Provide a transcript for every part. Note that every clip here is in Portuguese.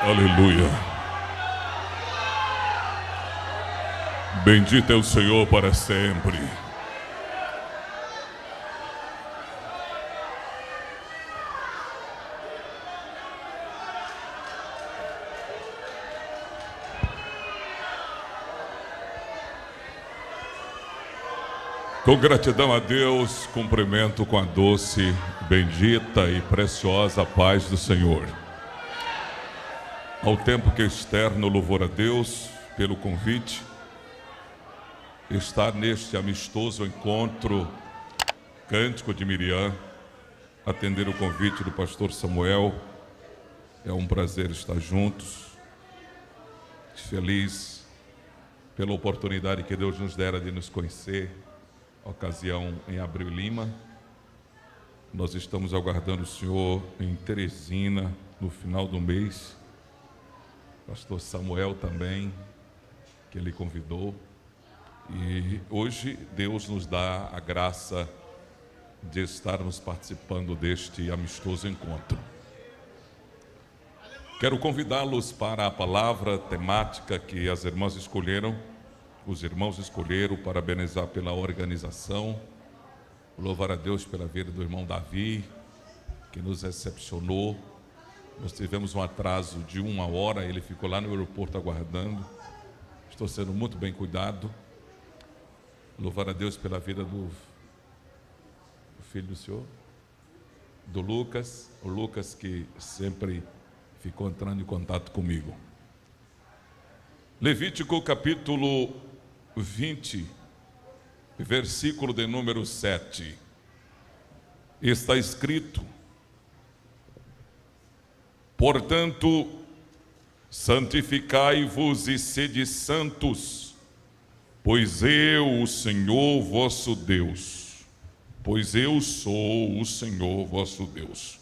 Aleluia. Bendito é o Senhor para sempre. Com gratidão a Deus, cumprimento com a doce, bendita e preciosa paz do Senhor. Ao tempo que externo louvor a Deus pelo convite, estar neste amistoso encontro Cântico de Miriam, atender o convite do pastor Samuel, é um prazer estar juntos, feliz pela oportunidade que Deus nos dera de nos conhecer, ocasião em Abreu e Lima. Nós estamos aguardando o Senhor em Teresina no final do mês, pastor Samuel também, que ele convidou, e hoje Deus nos dá a graça de estarmos participando deste amistoso encontro. Quero convidá-los para a palavra temática que as irmãs escolheram, os irmãos escolheram, parabenizar pela organização, louvar a Deus pela vida do irmão Davi, que nos recepcionou. Nós tivemos um atraso de 1 hora, ele ficou lá no aeroporto aguardando. Estou sendo muito bem cuidado. Louvar a Deus pela vida do filho do senhor, do Lucas, o Lucas que sempre ficou entrando em contato comigo. Levítico capítulo 20, versículo de número 7. Está escrito: portanto, santificai-vos e sede santos, pois eu, o Senhor vosso Deus, pois eu sou o Senhor vosso Deus.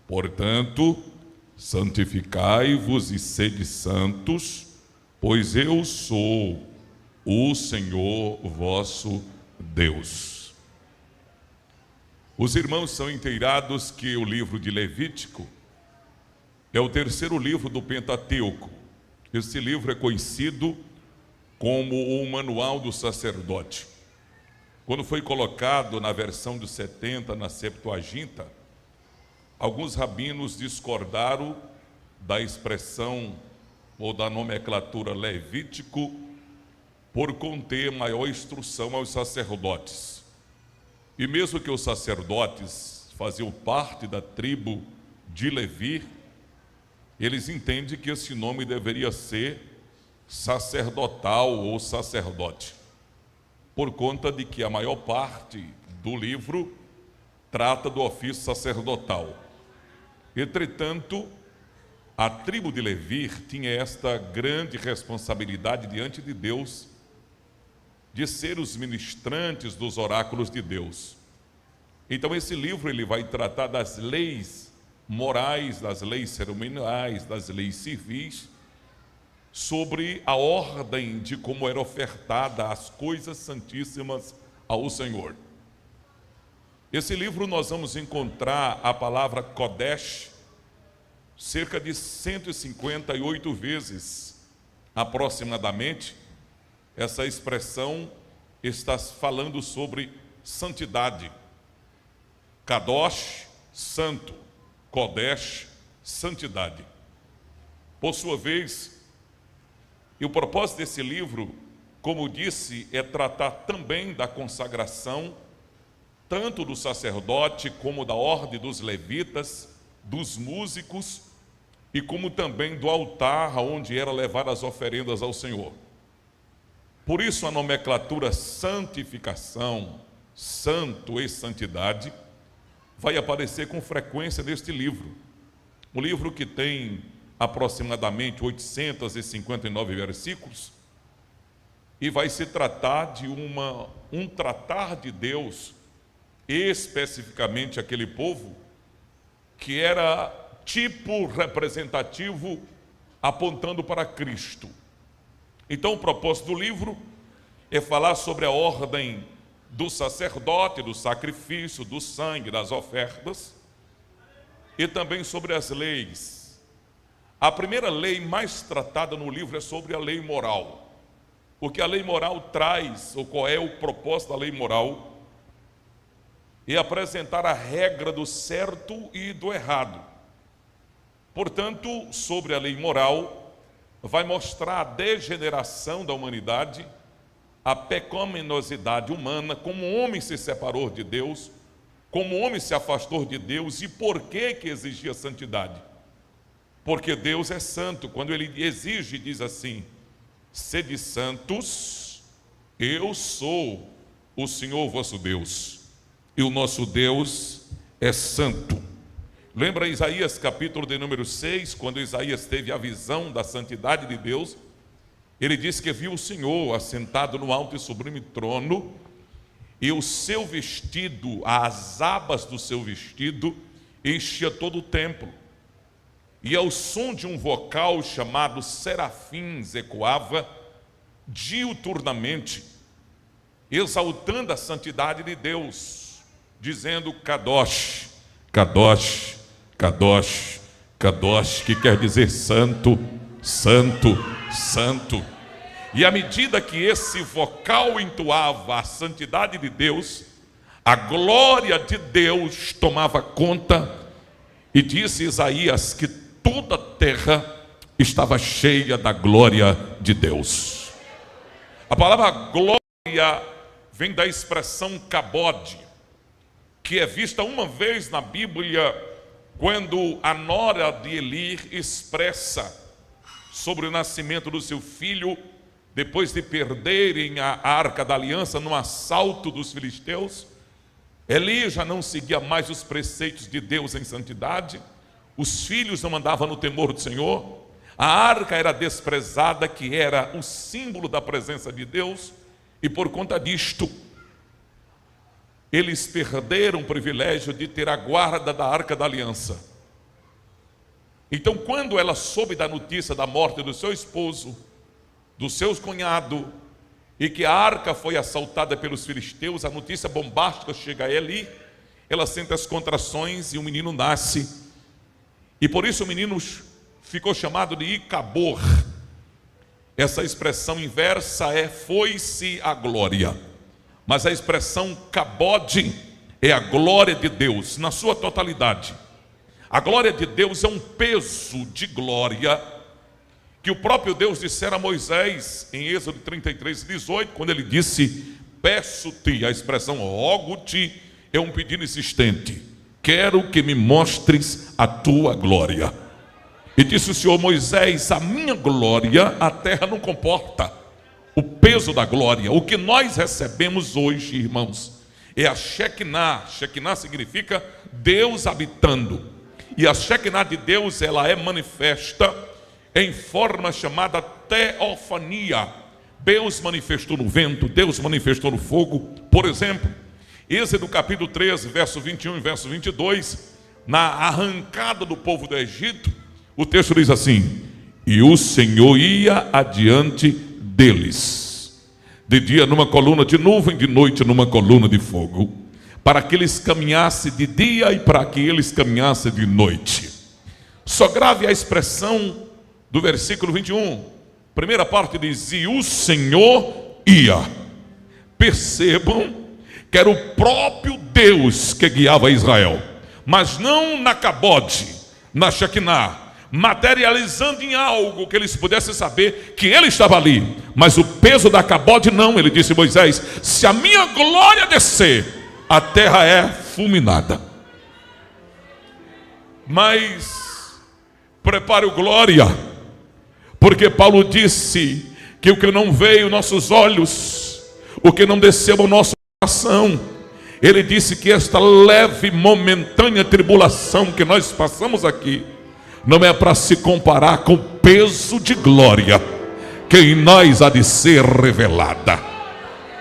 Portanto, santificai-vos e sede santos, pois eu sou o Senhor vosso Deus. Os irmãos são inteirados que o livro de Levítico é o terceiro livro do Pentateuco. Esse livro é conhecido como o Manual do Sacerdote. Quando foi colocado na versão dos 70, na Septuaginta, alguns rabinos discordaram da expressão ou da nomenclatura Levítico por conter maior instrução aos sacerdotes. E mesmo que os sacerdotes faziam parte da tribo de Levi, eles entendem que esse nome deveria ser sacerdotal ou sacerdote, por conta de que a maior parte do livro trata do ofício sacerdotal. Entretanto, a tribo de Levi tinha esta grande responsabilidade diante de Deus de ser os ministrantes dos oráculos de Deus. Então esse livro ele vai tratar das leis morais, das leis cerimoniais, das leis civis, sobre a ordem de como era ofertada as coisas santíssimas ao Senhor. Esse livro nós vamos encontrar a palavra Kodesh cerca de 158 vezes, aproximadamente. Essa expressão está falando sobre santidade. Kadosh, santo. Kodesh, santidade. Por sua vez, e o propósito desse livro, como disse, é tratar também da consagração, tanto do sacerdote como da ordem dos levitas, dos músicos, e como também do altar onde era levar as oferendas ao Senhor. Por isso a nomenclatura santificação, santo e santidade vai aparecer com frequência neste livro. Um livro que tem aproximadamente 859 versículos, e vai se tratar de um tratar de Deus, especificamente aquele povo que era tipo representativo apontando para Cristo. Então o propósito do livro é falar sobre a ordem do sacerdote, do sacrifício, do sangue, das ofertas, e também sobre as leis, A primeira lei mais tratada no livro é sobre a lei moral. Porque a lei moral traz, ou qual é o propósito da lei moral, é apresentar a regra do certo e do errado. Portanto, sobre a lei moral, vai mostrar a degeneração da humanidade, a pecaminosidade humana, como o homem se separou de Deus, como o homem se afastou de Deus e por que exigia santidade. Porque Deus é santo. Quando Ele exige, diz assim: sede santos, eu sou o Senhor vosso Deus. E o nosso Deus é santo. Lembra Isaías capítulo de número 6, quando Isaías teve a visão da santidade de Deus? Ele disse que viu o Senhor assentado no alto e sublime trono, e o seu vestido, as abas do seu vestido, enchia todo o templo. E ao som de um vocal chamado serafins ecoava diuturnamente, exaltando a santidade de Deus, dizendo Kadosh, Kadosh, Kadosh, Kadosh, que quer dizer santo, santo, santo. E à medida que esse vocal entoava a santidade de Deus, a glória de Deus tomava conta, e disse Isaías que toda a terra estava cheia da glória de Deus. A palavra glória vem da expressão kabod, que é vista uma vez na Bíblia, quando a nora de Eli expressa sobre o nascimento do seu filho, depois de perderem a arca da aliança no assalto dos filisteus. Eli já não seguia mais os preceitos de Deus em santidade, os filhos não andavam no temor do Senhor, a arca era desprezada, que era o símbolo da presença de Deus, e por conta disto, eles perderam o privilégio de ter a guarda da arca da aliança. Então, quando ela soube da notícia da morte do seu esposo, do seu cunhado, e que a arca foi assaltada pelos filisteus, a notícia bombástica chega a Eli, ela sente as contrações e o menino nasce. E por isso o menino ficou chamado de Icabor. Essa expressão inversa é foi-se a glória. Mas a expressão kabod é a glória de Deus na sua totalidade. A glória de Deus é um peso de glória que o próprio Deus dissera a Moisés em Êxodo 33:18, quando ele disse: peço-te, a expressão rogo-te é um pedido insistente, quero que me mostres a tua glória. E disse o Senhor: Moisés, a minha glória a terra não comporta. O peso da glória, o que nós recebemos hoje, irmãos, é a Shekinah. Shekinah significa Deus habitando. E a Shekinah de Deus, ela é manifesta em forma chamada teofania. Deus manifestou no vento, Deus manifestou no fogo. Por exemplo, Êxodo capítulo 13, verso 21 e verso 22, na arrancada do povo do Egito, o texto diz assim: e o Senhor ia adiante deles, de dia numa coluna de nuvem, de noite numa coluna de fogo, para que eles caminhassem de dia e para que eles caminhassem de noite. Só grave a expressão do versículo 21, primeira parte diz: e o Senhor ia. Percebam que era o próprio Deus que guiava Israel, mas não na kabod, na Shekinah, materializando em algo que eles pudessem saber que ele estava ali. Mas o peso da kabod não. Ele disse a Moisés: se a minha glória descer, a terra é fulminada. Mas prepare o glória, porque Paulo disse que o que não veio aos nossos olhos, o que não desceu ao nosso coração, ele disse que esta leve momentânea tribulação que nós passamos aqui não é para se comparar com o peso de glória que em nós há de ser revelada.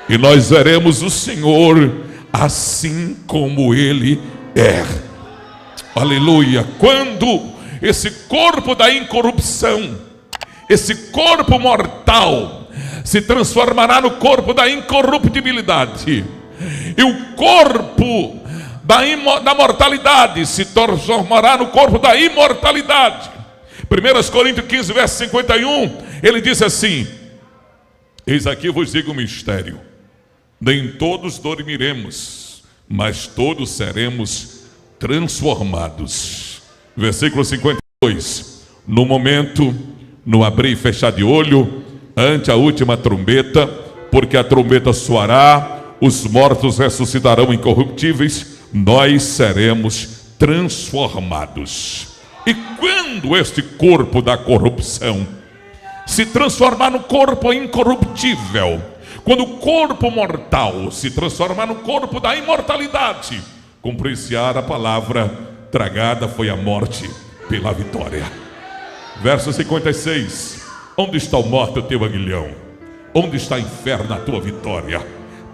E nós veremos o Senhor assim como Ele é. Aleluia. Quando esse corpo da incorrupção, esse corpo mortal, se transformará no corpo da incorruptibilidade, e o corpo da mortalidade se transformará no corpo da imortalidade. 1 Coríntios 15, verso 51, ele diz assim: eis aqui vos digo um mistério, nem todos dormiremos, mas todos seremos transformados. Versículo 52, no momento, no abrir e fechar de olho, ante a última trombeta, porque a trombeta soará, os mortos ressuscitarão incorruptíveis, nós seremos transformados. E quando este corpo da corrupção se transformar no corpo incorruptível, quando o corpo mortal se transformar no corpo da imortalidade, cumprir-se-á a palavra: tragada foi a morte pela vitória. Verso 56, onde está o morte, o teu aguilhão? Onde está o inferno, a tua vitória?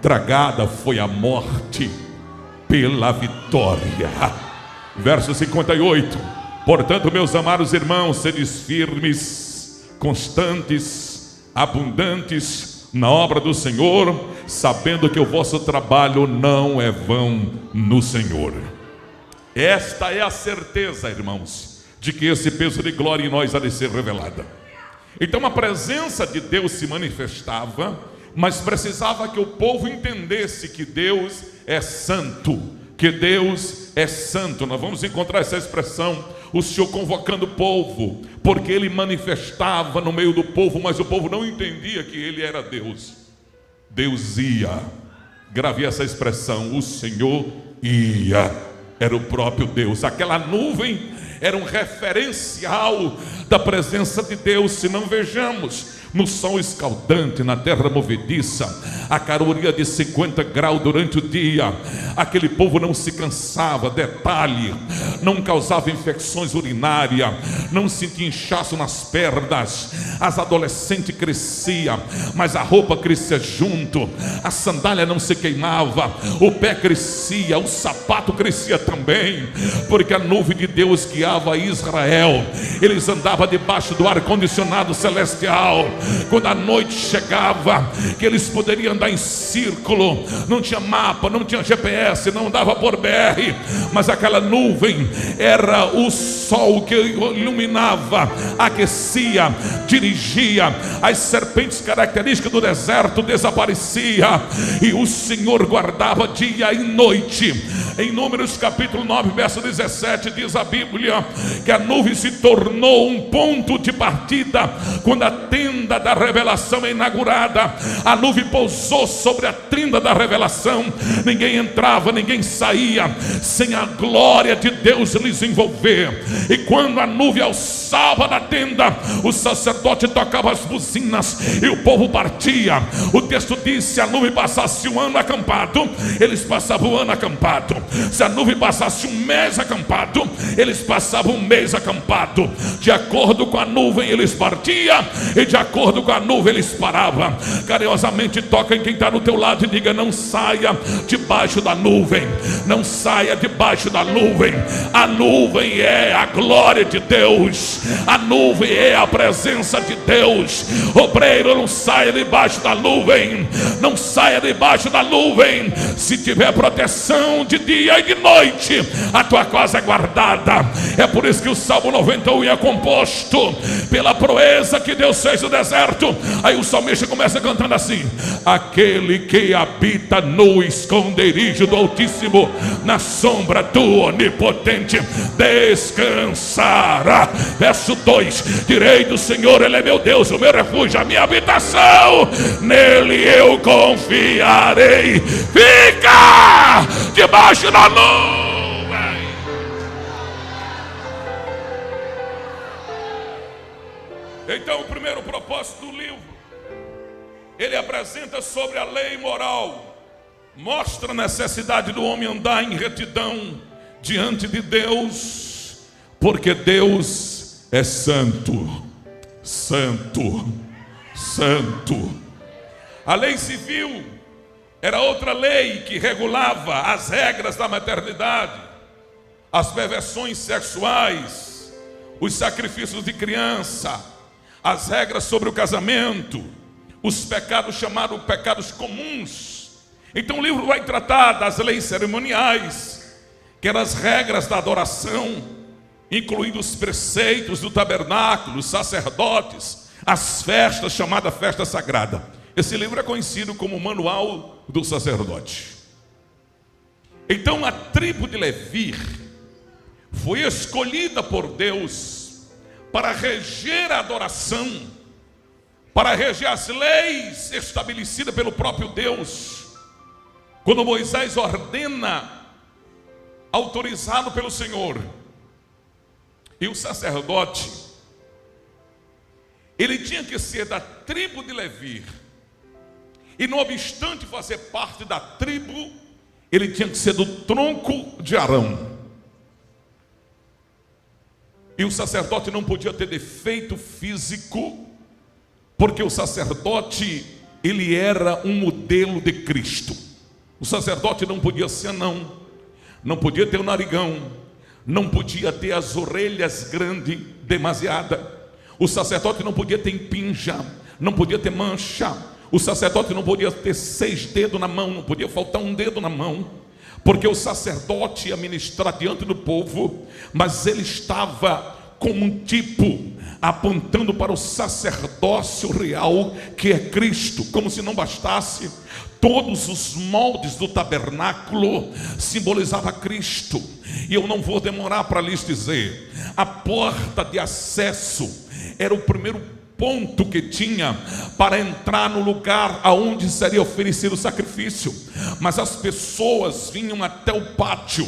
Tragada foi a morte pela vitória. Verso 58, portanto, meus amados irmãos, sedes firmes, constantes, abundantes na obra do Senhor, sabendo que o vosso trabalho não é vão no Senhor. Esta é a certeza, irmãos, de que esse peso de glória em nós há de ser revelada. Então a presença de Deus se manifestava, mas precisava que o povo entendesse que Deus é santo, que Deus é santo. Nós vamos encontrar essa expressão, o Senhor convocando o povo, porque Ele manifestava no meio do povo, mas o povo não entendia que Ele era Deus. Deus ia, grave essa expressão, o Senhor ia, era o próprio Deus. Aquela nuvem era um referencial da presença de Deus. Se não vejamos, no sol escaldante, na terra movediça, a caloria de 50 graus durante o dia, aquele povo não se cansava. Detalhe, não causava infecções urinárias, não sentia inchaço nas pernas. As adolescentes cresciam, mas a roupa crescia junto, a sandália não se queimava, o pé crescia, o sapato crescia também, porque a nuvem de Deus guiava Israel. Eles andavam debaixo do ar-condicionado celestial. Quando a noite chegava, que eles poderiam andar em círculo, não tinha mapa, não tinha GPS, não dava por BR, mas aquela nuvem era o sol que iluminava, aquecia, dirigia. As serpentes características do deserto desapareciam, e o Senhor guardava dia e noite. Em Números capítulo 9, verso 17, diz a Bíblia que a nuvem se tornou um ponto de partida. Quando a tenda da revelação é inaugurada, a nuvem pousou sobre a tenda da revelação. Ninguém entrava, ninguém saía sem a glória de Deus lhes envolver. E quando a nuvem alçava na tenda, o sacerdote tocava as buzinas e o povo partia. O texto diz: se a nuvem passasse um ano acampado, eles passavam um ano acampado. Se a nuvem passasse um mês acampado, eles passavam um mês acampado. De acordo com a nuvem eles partiam, e de acordo com a nuvem eles paravam. Carinhosamente toca em quem está no teu lado e diga: não saia debaixo da nuvem, não saia debaixo da nuvem. A nuvem é a glória de Deus, a nuvem é a presença de Deus. Obreiro, não saia debaixo da nuvem, não saia debaixo da nuvem. Se tiver proteção de dia e de noite, a tua casa é guardada. É por isso que o Salmo 91 é composto pela proeza que Deus fez no deserto. Aí o salmista começa cantando assim: aquele que habita no esconderijo do Altíssimo, na sombra do Onipotente descansará. Verso 2: direi do Senhor, Ele é meu Deus, o meu refúgio, a minha habitação, nele eu confiarei. Fica debaixo da nuvem. Então, o primeiro propósito do livro, ele apresenta sobre a lei moral, mostra a necessidade do homem andar em retidão diante de Deus, porque Deus é santo, santo, santo. A lei civil era outra lei que regulava as regras da maternidade, as perversões sexuais, os sacrifícios de criança, as regras sobre o casamento, os pecados chamados pecados comuns. Então o livro vai tratar das leis cerimoniais, que eram as regras da adoração, incluindo os preceitos do tabernáculo, os sacerdotes, as festas, chamada festa sagrada. Esse livro é conhecido como o Manual do Sacerdote. Então a tribo de Levi foi escolhida por Deus para reger a adoração, para reger as leis estabelecidas pelo próprio Deus. Quando Moisés ordena, autorizado pelo Senhor, e o sacerdote, ele tinha que ser da tribo de Levi, e não obstante fazer parte da tribo, ele tinha que ser do tronco de Arão. E o sacerdote não podia ter defeito físico, porque o sacerdote, ele era um modelo de Cristo. O sacerdote não podia ser anão, não podia ter o narigão, não podia ter as orelhas grandes, demasiada. O sacerdote não podia ter impinja, não podia ter mancha. O sacerdote não podia ter 6 dedos na mão, não podia faltar um dedo na mão, porque o sacerdote ia ministrar diante do povo, mas ele estava como um tipo, apontando para o sacerdócio real, que é Cristo. Como se não bastasse, todos os moldes do tabernáculo simbolizavam Cristo. E eu não vou demorar para lhes dizer, a porta de acesso era o primeiro ponto que tinha para entrar no lugar aonde seria oferecido o sacrifício. Mas as pessoas vinham até o pátio,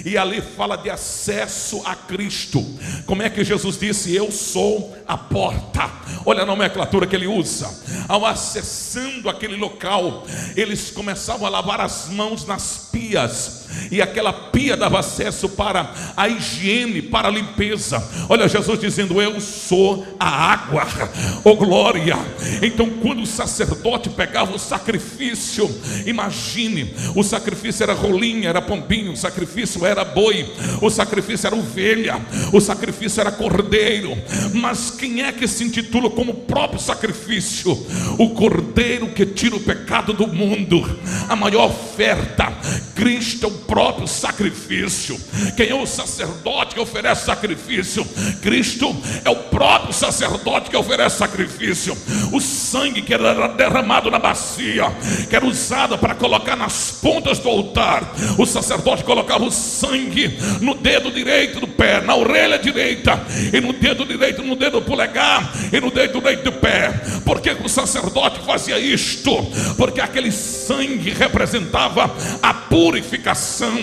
e ali fala de acesso a Cristo. Como é que Jesus disse? Eu sou a porta. Olha a nomenclatura que ele usa. Ao acessando aquele local, eles começavam a lavar as mãos nas pias, e aquela pia dava acesso para a higiene, para a limpeza. Olha Jesus dizendo, eu sou a água. Oh glória! Então quando o sacerdote pegava o sacrifício, imagine, o sacrifício era rolinha, era pombinho, o sacrifício era boi, o sacrifício era ovelha, o sacrifício era cordeiro. Mas quem é que se intitula como próprio sacrifício? O cordeiro que tira o pecado do mundo. A maior oferta, Cristo é o próprio sacrifício. Quem é o sacerdote que oferece sacrifício? Cristo é o próprio sacerdote que oferece sacrifício. O sangue que era derramado na bacia, que era usado para colocar nas pontas do altar, o sacerdote colocava o sangue no dedo direito do pé, na orelha direita, e no dedo direito, no dedo polegar, e no dedo direito do pé. Por que o sacerdote fazia isto? Porque aquele sangue representava a purificação.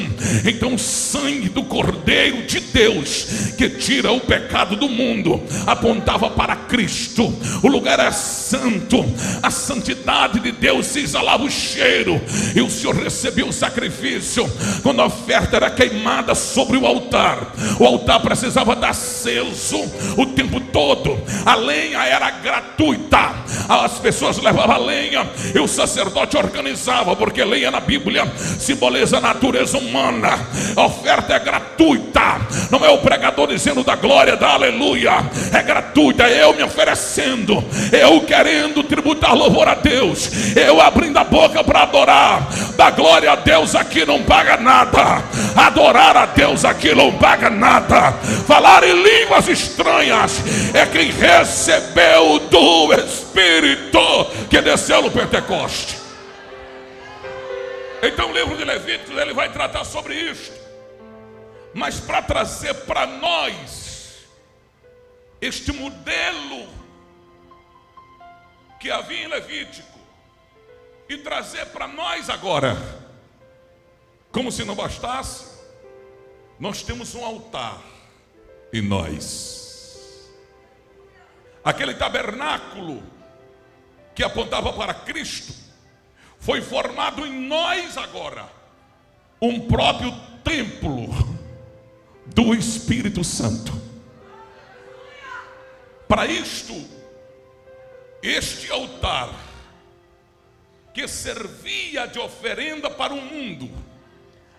Então o sangue do Cordeiro de Deus, que tira o pecado do mundo, apontava para Cristo. O lugar é santo, a santidade de Deus se exalava o cheiro, e o Senhor recebia o sacrifício quando a oferta era queimada sobre o altar. O altar precisava estar aceso o tempo todo. A lenha era gratuita, as pessoas levavam a lenha e o sacerdote organizava, porque lenha na Bíblia simboliza a natureza humana. A oferta é gratuita, não é o pregador dizendo da glória, da aleluia. É gratuita, é eu me oferecendo, eu querendo tributar louvor a Deus, eu abrindo a boca para adorar. Da glória a Deus aqui não paga nada, adorar a Deus aqui não paga nada. Falar em línguas estranhas é quem recebeu do Espírito que desceu no Pentecoste. Então o livro de Levíticos, ele vai tratar sobre isto, mas para trazer para nós este modelo que havia em Levítico e trazer para nós agora, como se não bastasse, nós temos um altar em nós. Aquele tabernáculo que apontava para Cristo foi formado em nós agora um próprio templo do Espírito Santo. Para isto, este altar que servia de oferenda para o mundo,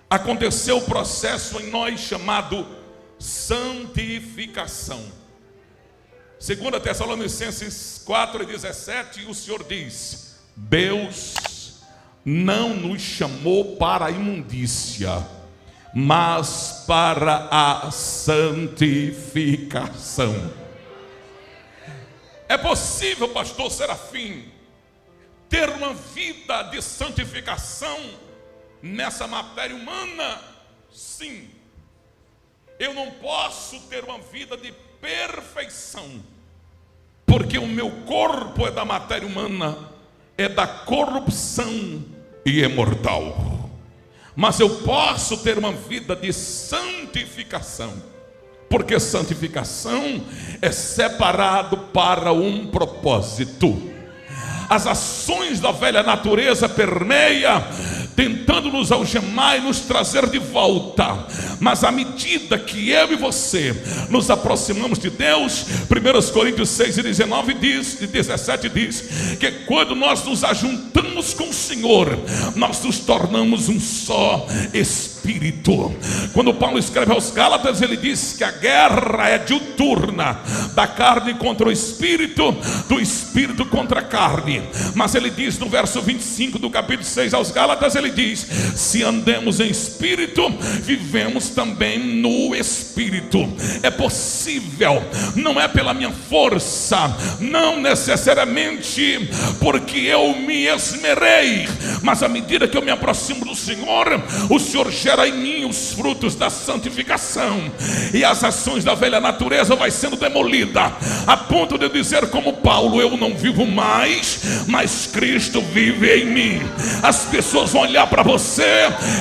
aconteceu o processo em nós chamado santificação. 2 Tessalonicenses 4:17, o Senhor diz: Deus não nos chamou para a imundícia, mas para a santificação. É possível, pastor Serafim, ter uma vida de santificação nessa matéria humana? Sim. Eu não posso ter uma vida de perfeição, porque o meu corpo é da matéria humana, é da corrupção e é mortal. Mas eu posso ter uma vida de santificação, porque santificação é separado para um propósito. As ações da velha natureza permeiam, tentando nos algemar e nos trazer de volta. Mas à medida que eu e você nos aproximamos de Deus, 1 Coríntios 6 e 17 diz que quando nós nos ajuntamos com o Senhor, nós nos tornamos um só espírito. Quando Paulo escreve aos Gálatas, ele diz que a guerra é diuturna, da carne contra o espírito, do espírito contra a carne. Mas ele diz no verso 25 do capítulo 6 aos Gálatas, ele diz: se andemos em espírito, vivemos também no espírito. É possível, não é pela minha força, não necessariamente porque eu me esmerei, mas à medida que eu me aproximo do Senhor, o Senhor gera em mim os frutos da santificação, e as ações da velha natureza vai sendo demolida, a ponto de eu dizer como Paulo: eu não vivo mais, mas Cristo vive em mim. As pessoas vão olhar para você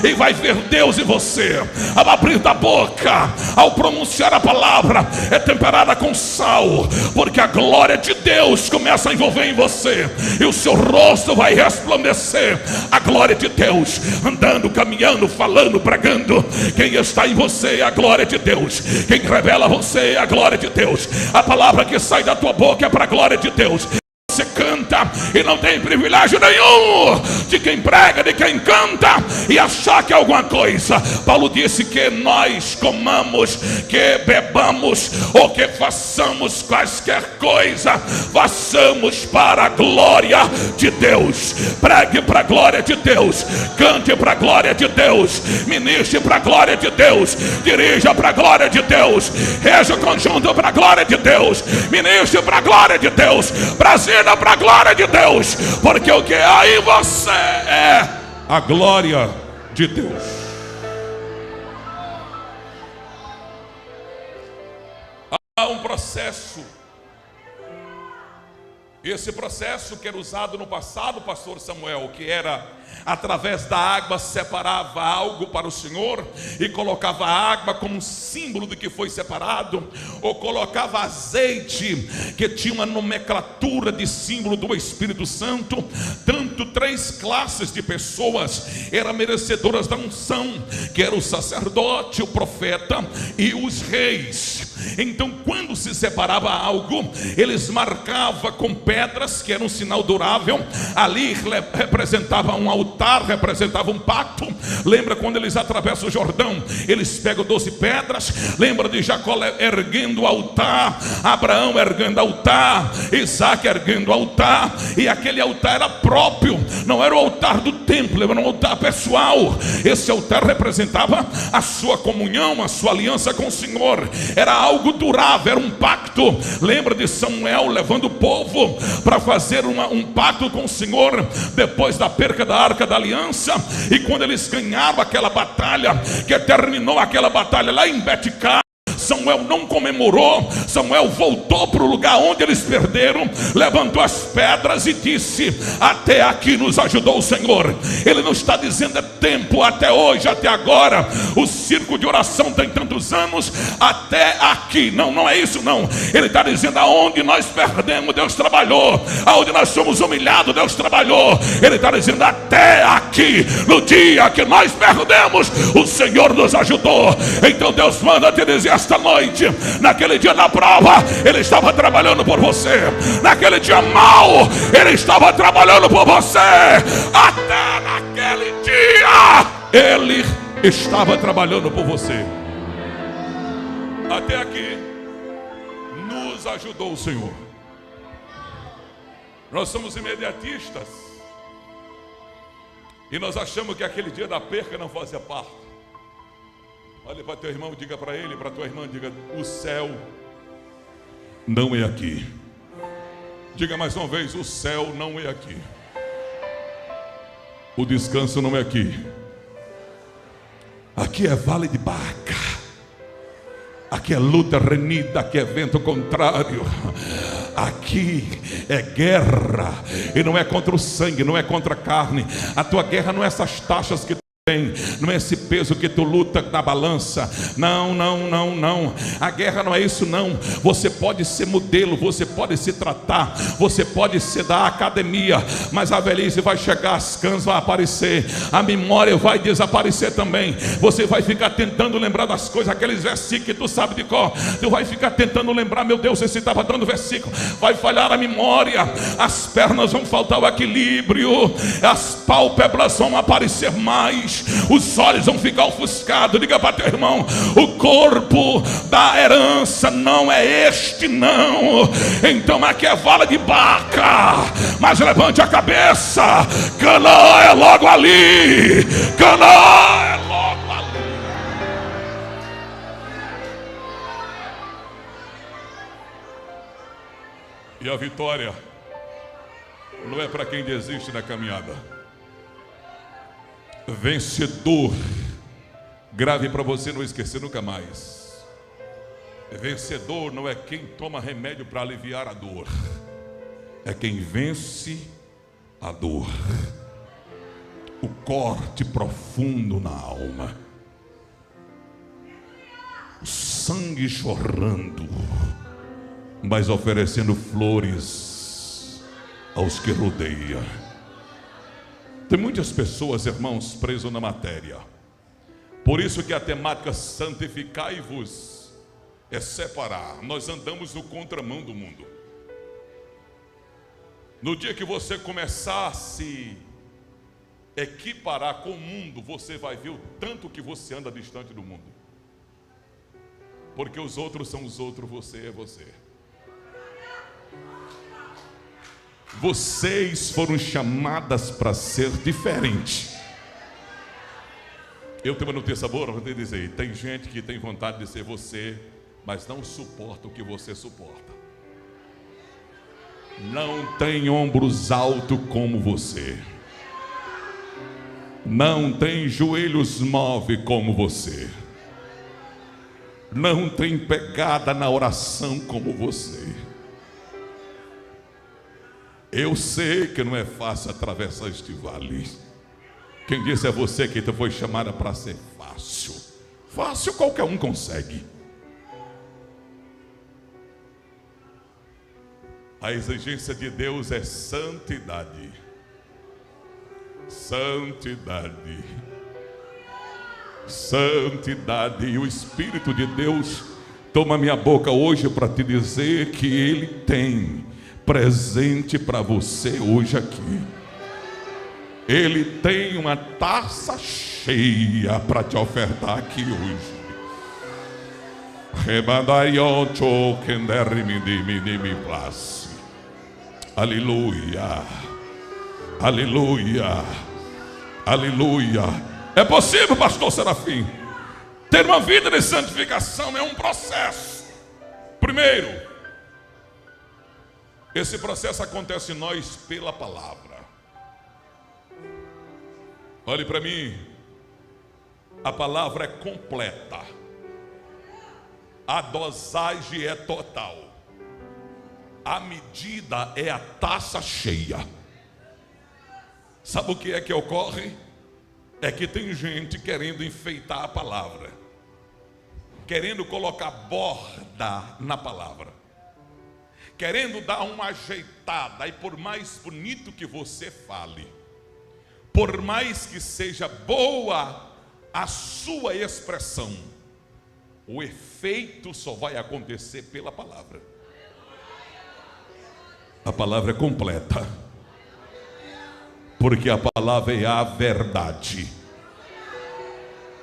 e vai ver Deus em você. Ao abrir da boca, ao pronunciar a palavra, é temperada com sal, porque a glória de Deus começa a envolver em você, e o seu rosto vai resplandecer a glória de Deus, andando, caminhando, falando, pregando. Quem está em você é a glória de Deus. Quem revela você é a glória de Deus. A palavra que sai da tua boca é para a glória de Deus. Você canta e não tem privilégio nenhum de quem prega, de quem canta, e achar que é alguma coisa. Paulo disse que nós comamos, que bebamos ou que façamos quaisquer coisa, façamos para a glória de Deus. Pregue para a glória de Deus, cante para a glória de Deus, ministre para a glória de Deus, dirija para a glória de Deus, reja o conjunto para a glória de Deus, ministre para a glória de Deus, prazer para a glória de Deus, porque o que há em você é a glória de Deus. Há um processo, esse processo que era usado no passado, pastor Samuel, que era através da água, separava algo para o Senhor e colocava a água como um símbolo de que foi separado, ou colocava azeite, que tinha uma nomenclatura de símbolo do Espírito Santo. Tanto 3 classes de pessoas eram merecedoras da unção, que era o sacerdote, o profeta e os reis. Então, quando se separava algo, eles marcavam com pedras, que era um sinal durável. Ali representava um altar, representava um pacto. Lembra quando eles atravessam o Jordão, eles pegam 12 pedras. Lembra de Jacó erguendo o altar, Abraão erguendo o altar, Isaac erguendo o altar. E aquele altar era próprio, não era o altar do templo, era um altar pessoal. Esse altar representava a sua comunhão, a sua aliança com o Senhor. Era algo durável, era um pacto. Lembra de Samuel levando o povo para fazer um pacto com o Senhor depois da perca da Arca da Aliança? E quando eles ganharam aquela batalha, que terminou aquela batalha lá em Bet-Cá, Samuel não comemorou. Samuel voltou para o lugar onde eles perderam, levantou as pedras e disse: até aqui nos ajudou o Senhor. Ele não está dizendo é tempo, até hoje, até agora, o círculo de oração tem tantos anos, até aqui. Não é isso não. Ele está dizendo: aonde nós perdemos, Deus trabalhou. Aonde nós somos humilhados, Deus trabalhou. Ele está dizendo: até aqui, no dia que nós perdemos, o Senhor nos ajudou. Então Deus manda te dizer esta noite: naquele dia da prova, Ele estava trabalhando por você. Naquele dia mau, Ele estava trabalhando por você. Até naquele dia, Ele estava trabalhando por você. Até aqui nos ajudou o Senhor. Nós somos imediatistas e nós achamos que aquele dia da perca não fazia parte. Olhe para teu irmão, diga para ele, para tua irmã, diga: o céu não é aqui. Diga mais uma vez: o céu não é aqui. O descanso não é aqui. Aqui é vale de Baca. Aqui é luta renhida, aqui é vento contrário. Aqui é guerra. E não é contra o sangue, não é contra a carne. A tua guerra não é essas taxas que não é esse peso que tu luta na balança. Não, não, não, não. A guerra não é isso não. Você pode ser modelo, você pode se tratar, você pode ser da academia, mas a velhice vai chegar, as cãs vão aparecer, a memória vai desaparecer também. Você vai ficar tentando lembrar das coisas, aqueles versículos que tu sabe de cor. Tu vai ficar tentando lembrar: meu Deus, esse estava dando versículo. Vai falhar a memória, as pernas vão faltar o equilíbrio, as pálpebras vão aparecer mais, os olhos vão ficar ofuscados. Diga para teu irmão: o corpo da herança não é este não. Então aqui é vala de Baca, mas levante a cabeça, Canaã é logo ali. Canaã é logo ali. E a vitória não é para quem desiste da caminhada. Vencedor, grave para você não esquecer nunca mais. Vencedor não é quem toma remédio para aliviar a dor, é quem vence a dor, o corte profundo na alma, o sangue chorando, mas oferecendo flores aos que rodeiam. Tem muitas pessoas, irmãos, presas na matéria. Por isso que a temática santificai-vos é separar. Nós andamos no contramão do mundo. No dia que você começar a se equiparar com o mundo, você vai ver o tanto que você anda distante do mundo. Porque os outros são os outros, você é você. Vocês foram chamadas para ser diferente. Eu tenho uma notícia boa para te dizer: tem gente que tem vontade de ser você, mas não suporta o que você suporta. Não tem ombros altos como você. Não tem joelhos móveis como você. Não tem pegada na oração como você. Eu sei que não é fácil atravessar este vale. Quem disse é você que foi chamada para ser fácil. Fácil qualquer um consegue. A exigência de Deus é santidade. Santidade. Santidade. E o Espírito de Deus toma minha boca hoje para te dizer que Ele tem presente para você hoje aqui. Ele tem uma taça cheia para te ofertar aqui hoje. Aleluia, aleluia, aleluia. É possível, pastor Serafim, ter uma vida de santificação. É um processo. Primeiro, esse processo acontece em nós pela palavra. Olhe para mim. A palavra é completa. A dosagem é total. A medida é a taça cheia. Sabe o que é que ocorre? É que tem gente querendo enfeitar a palavra, querendo colocar borda na palavra, querendo dar uma ajeitada. E por mais bonito que você fale, por mais que seja boa a sua expressão, o efeito só vai acontecer pela palavra. A palavra é completa, porque a palavra é a verdade.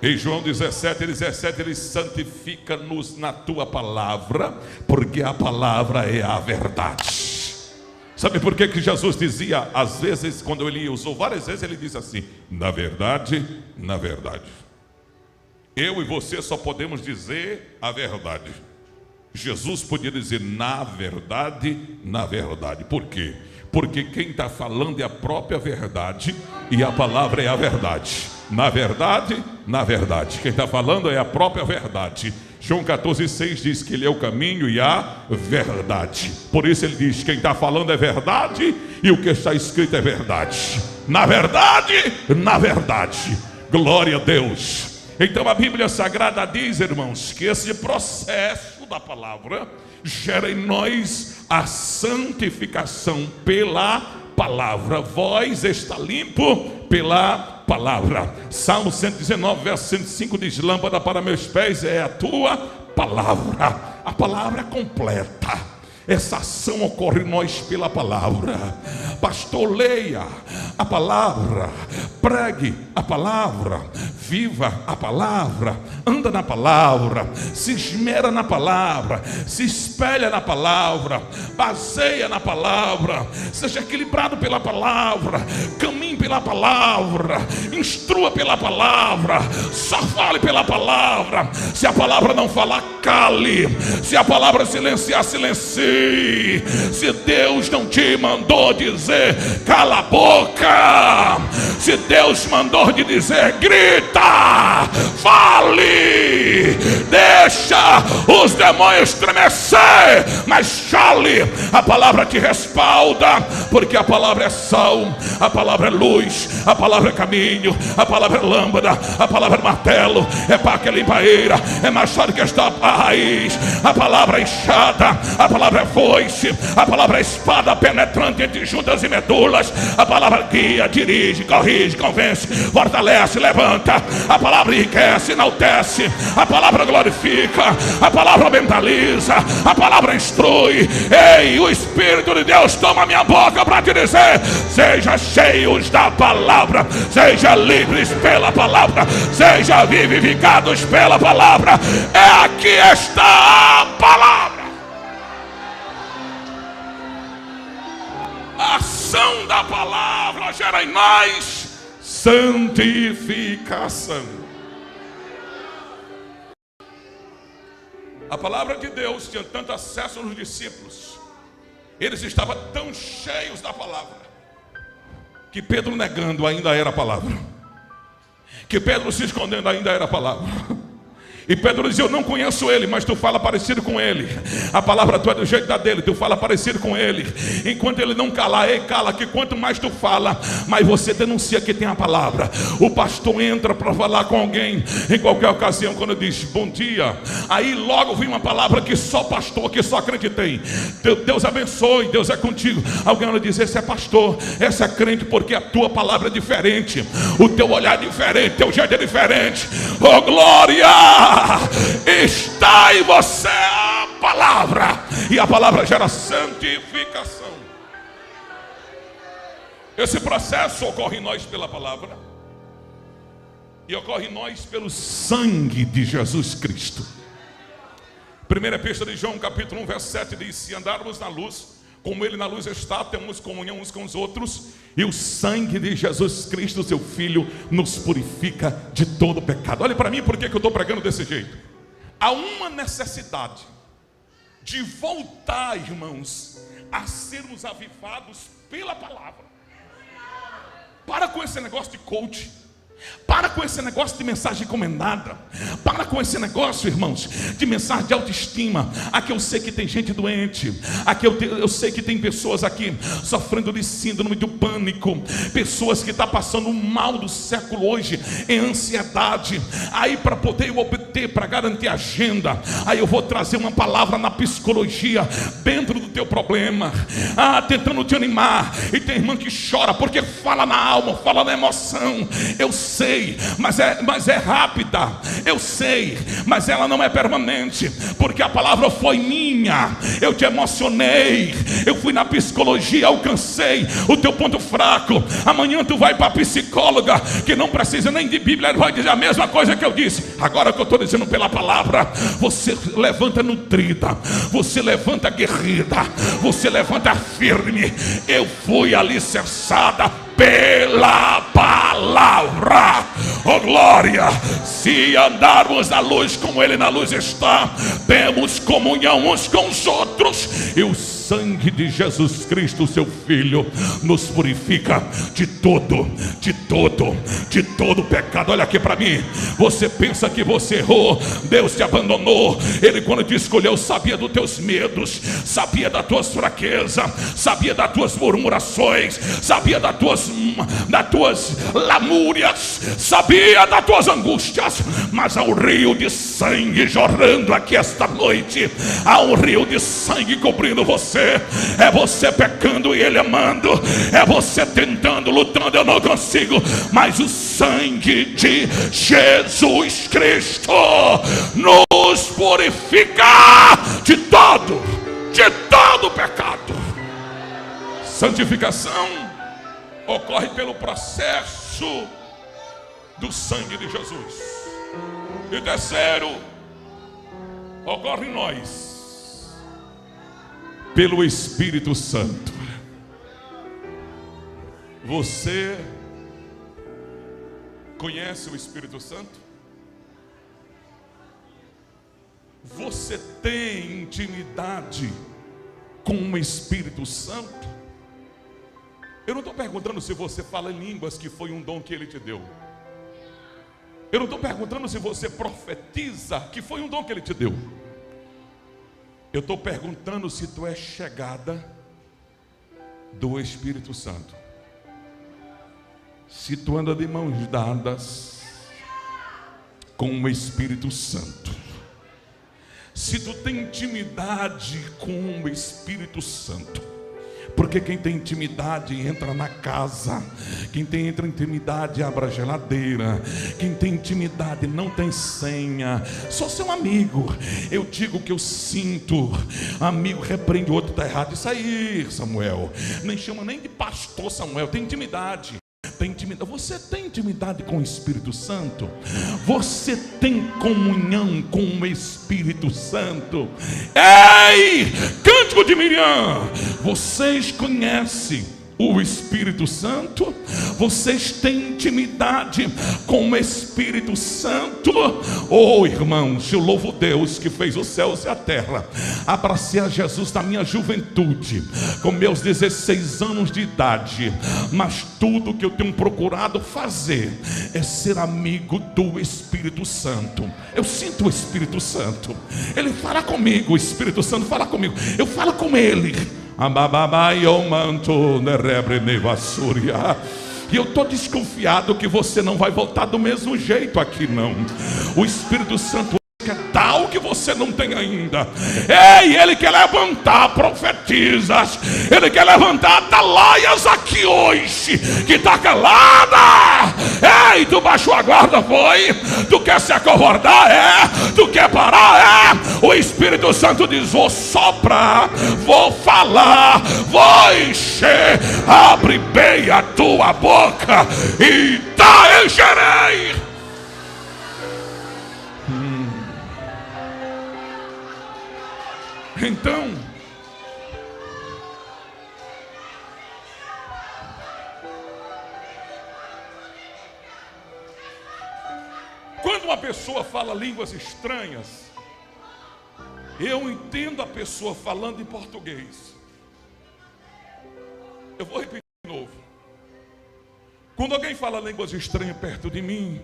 Em João 17:17, ele santifica-nos na tua palavra, porque a palavra é a verdade. Sabe por que Jesus dizia, às vezes, quando ele usou várias vezes, ele diz assim: na verdade, na verdade. Eu e você só podemos dizer a verdade. Jesus podia dizer na verdade, na verdade. Por quê? Porque quem está falando é a própria verdade e a palavra é a verdade. Na verdade, na verdade. Quem está falando é a própria verdade. João 14,6 diz que ele é o caminho e a verdade. Por isso ele diz: quem está falando é verdade e o que está escrito é verdade. Na verdade, na verdade. Glória a Deus. Então a Bíblia Sagrada diz, irmãos, que esse processo da palavra gera em nós a santificação pela palavra. Vós está limpo pela palavra. Salmo 119, verso 105 diz: lâmpada para meus pés é a tua palavra. A palavra completa. Essa ação ocorre em nós pela palavra. Pastor, leia a palavra, pregue a palavra, viva a palavra, anda na palavra, se esmera na palavra, se espelha na palavra, baseia na palavra, seja equilibrado pela palavra, caminhe pela palavra, instrua pela palavra, só fale pela palavra. Se a palavra não falar, cale. Se a palavra silenciar, silencie. Se Deus não te mandou dizer, cala a boca. Se Deus mandou te dizer, grita, fale, deixa os demônios estremecer, mas fale. A palavra te respalda, porque a palavra é sal, a palavra é luz, a palavra é caminho, a palavra é lâmpada, a palavra é martelo, é pá que limpa a eira, é machado que está a raiz, a palavra é enxada, a palavra é foice, a palavra é espada penetrante entre juntas e medulas, a palavra guia, dirige, corrige, convence, fortalece, levanta, a palavra enriquece, enaltece, a palavra glorifica, a palavra mentaliza, a palavra instrui. Ei, o Espírito de Deus toma minha boca para te dizer: seja cheios da palavra, seja livres pela palavra, seja vivificados pela palavra. É aqui está a palavra. A ação da palavra gera em nós santificação. A palavra de Deus tinha tanto acesso nos discípulos, eles estavam tão cheios da palavra, que Pedro negando ainda era a palavra, que Pedro se escondendo ainda era a palavra. E Pedro dizia: eu não conheço ele, mas tu fala parecido com ele. A palavra tua é do jeito da dele, tu fala parecido com ele. Enquanto ele não calar, ei, cala, que quanto mais tu fala, mais você denuncia que tem a palavra. O pastor entra para falar com alguém em qualquer ocasião, quando diz bom dia, aí logo vem uma palavra que só pastor, que só crente tem. Deus abençoe, Deus é contigo. Alguém vai dizer: esse é pastor, essa é crente, porque a tua palavra é diferente, o teu olhar é diferente, teu jeito é diferente. Oh glória! Está em você a palavra, e a palavra gera santificação. Esse processo ocorre em nós pela palavra, e ocorre em nós pelo sangue de Jesus Cristo. 1 Epístola de João, capítulo 1, verso 7 diz: se andarmos na luz, como ele na luz está, temos comunhão uns com os outros, e o sangue de Jesus Cristo, seu Filho, nos purifica de todo pecado. Olha para mim, por que eu estou pregando desse jeito? Há uma necessidade de voltar, irmãos, a sermos avivados pela palavra. Para com esse negócio de coach. Para com esse negócio de mensagem encomendada. Para com esse negócio, irmãos, de mensagem de autoestima. Aqui eu sei que tem gente doente. Aqui eu sei que tem pessoas aqui sofrendo de síndrome do pânico. Pessoas que estão passando o mal do século hoje em ansiedade. Aí para poder obter, para garantir a agenda, aí eu vou trazer uma palavra na psicologia dentro do teu problema, tentando te animar. E tem irmã que chora porque fala na alma, fala na emoção. Eu sei, mas é rápida. Eu sei, mas ela não é permanente, porque a palavra foi minha. Eu te emocionei, eu fui na psicologia, alcancei o teu ponto fraco. Amanhã tu vai para a psicóloga, que não precisa nem de Bíblia, ela vai dizer a mesma coisa que eu disse. Agora que eu estou dizendo pela palavra, você levanta nutrida, você levanta guerrida, você levanta firme. Eu fui alicerçada pela palavra. Oh glória! Se andarmos na luz como Ele na luz está, temos comunhão uns com os outros, e o sangue de Jesus Cristo, seu Filho, nos purifica de todo pecado. Olha aqui para mim. Você pensa que você errou, Deus te abandonou. Ele, quando te escolheu, sabia dos teus medos, sabia das tuas fraquezas, sabia das tuas murmurações, sabia das tuas lamúrias, sabia das tuas angústias. Mas há um rio de sangue jorrando aqui esta noite. Há um rio de sangue cobrindo você. É você pecando e Ele amando. É você tentando, lutando, eu não consigo. Mas o sangue de Jesus Cristo nos purifica de todo pecado. Santificação ocorre pelo processo do sangue de Jesus. E terceiro, ocorre em nós pelo Espírito Santo. Você conhece o Espírito Santo? Você tem intimidade com o Espírito Santo? Eu não estou perguntando se você fala em línguas, que foi um dom que Ele te deu. Eu não estou perguntando se você profetiza, que foi um dom que Ele te deu. Eu estou perguntando se tu é chegada do Espírito Santo. Se tu anda de mãos dadas com o Espírito Santo. Se tu tem intimidade com o Espírito Santo. Porque quem tem intimidade entra na casa. Quem tem intimidade abre a geladeira. Quem tem intimidade não tem senha. Sou seu amigo. Eu digo o que eu sinto. Amigo repreende o outro, está errado. Isso aí, Samuel. Nem chama nem de pastor, Samuel. Tem intimidade. Você tem intimidade com o Espírito Santo? Você tem comunhão com o Espírito Santo? Ei, Cântico de Miriam, vocês conhecem o Espírito Santo? Vocês têm intimidade com o Espírito Santo? Oh irmãos, eu louvo Deus que fez os céus e a terra. Abracei a Jesus na minha juventude, com meus 16 anos de idade. Mas tudo que eu tenho procurado fazer é ser amigo do Espírito Santo. Eu sinto o Espírito Santo. Ele fala comigo, o Espírito Santo fala comigo. Eu falo com Ele. E eu estou desconfiado que você não vai voltar do mesmo jeito aqui não. O Espírito Santo quer tal que você não tem ainda. Ei, Ele quer levantar profetisas. Ele quer levantar atalaias aqui hoje, que está calada. Ei, tu baixou a guarda, foi? Tu quer se acovardar? É? Tu quer parar? É? O Espírito Santo diz: vou soprar, vou falar, vou encher. Abre bem a tua boca e tá encherei. Então, quando uma pessoa fala línguas estranhas, eu entendo a pessoa falando em português. Eu vou repetir de novo. Quando alguém fala línguas estranhas perto de mim,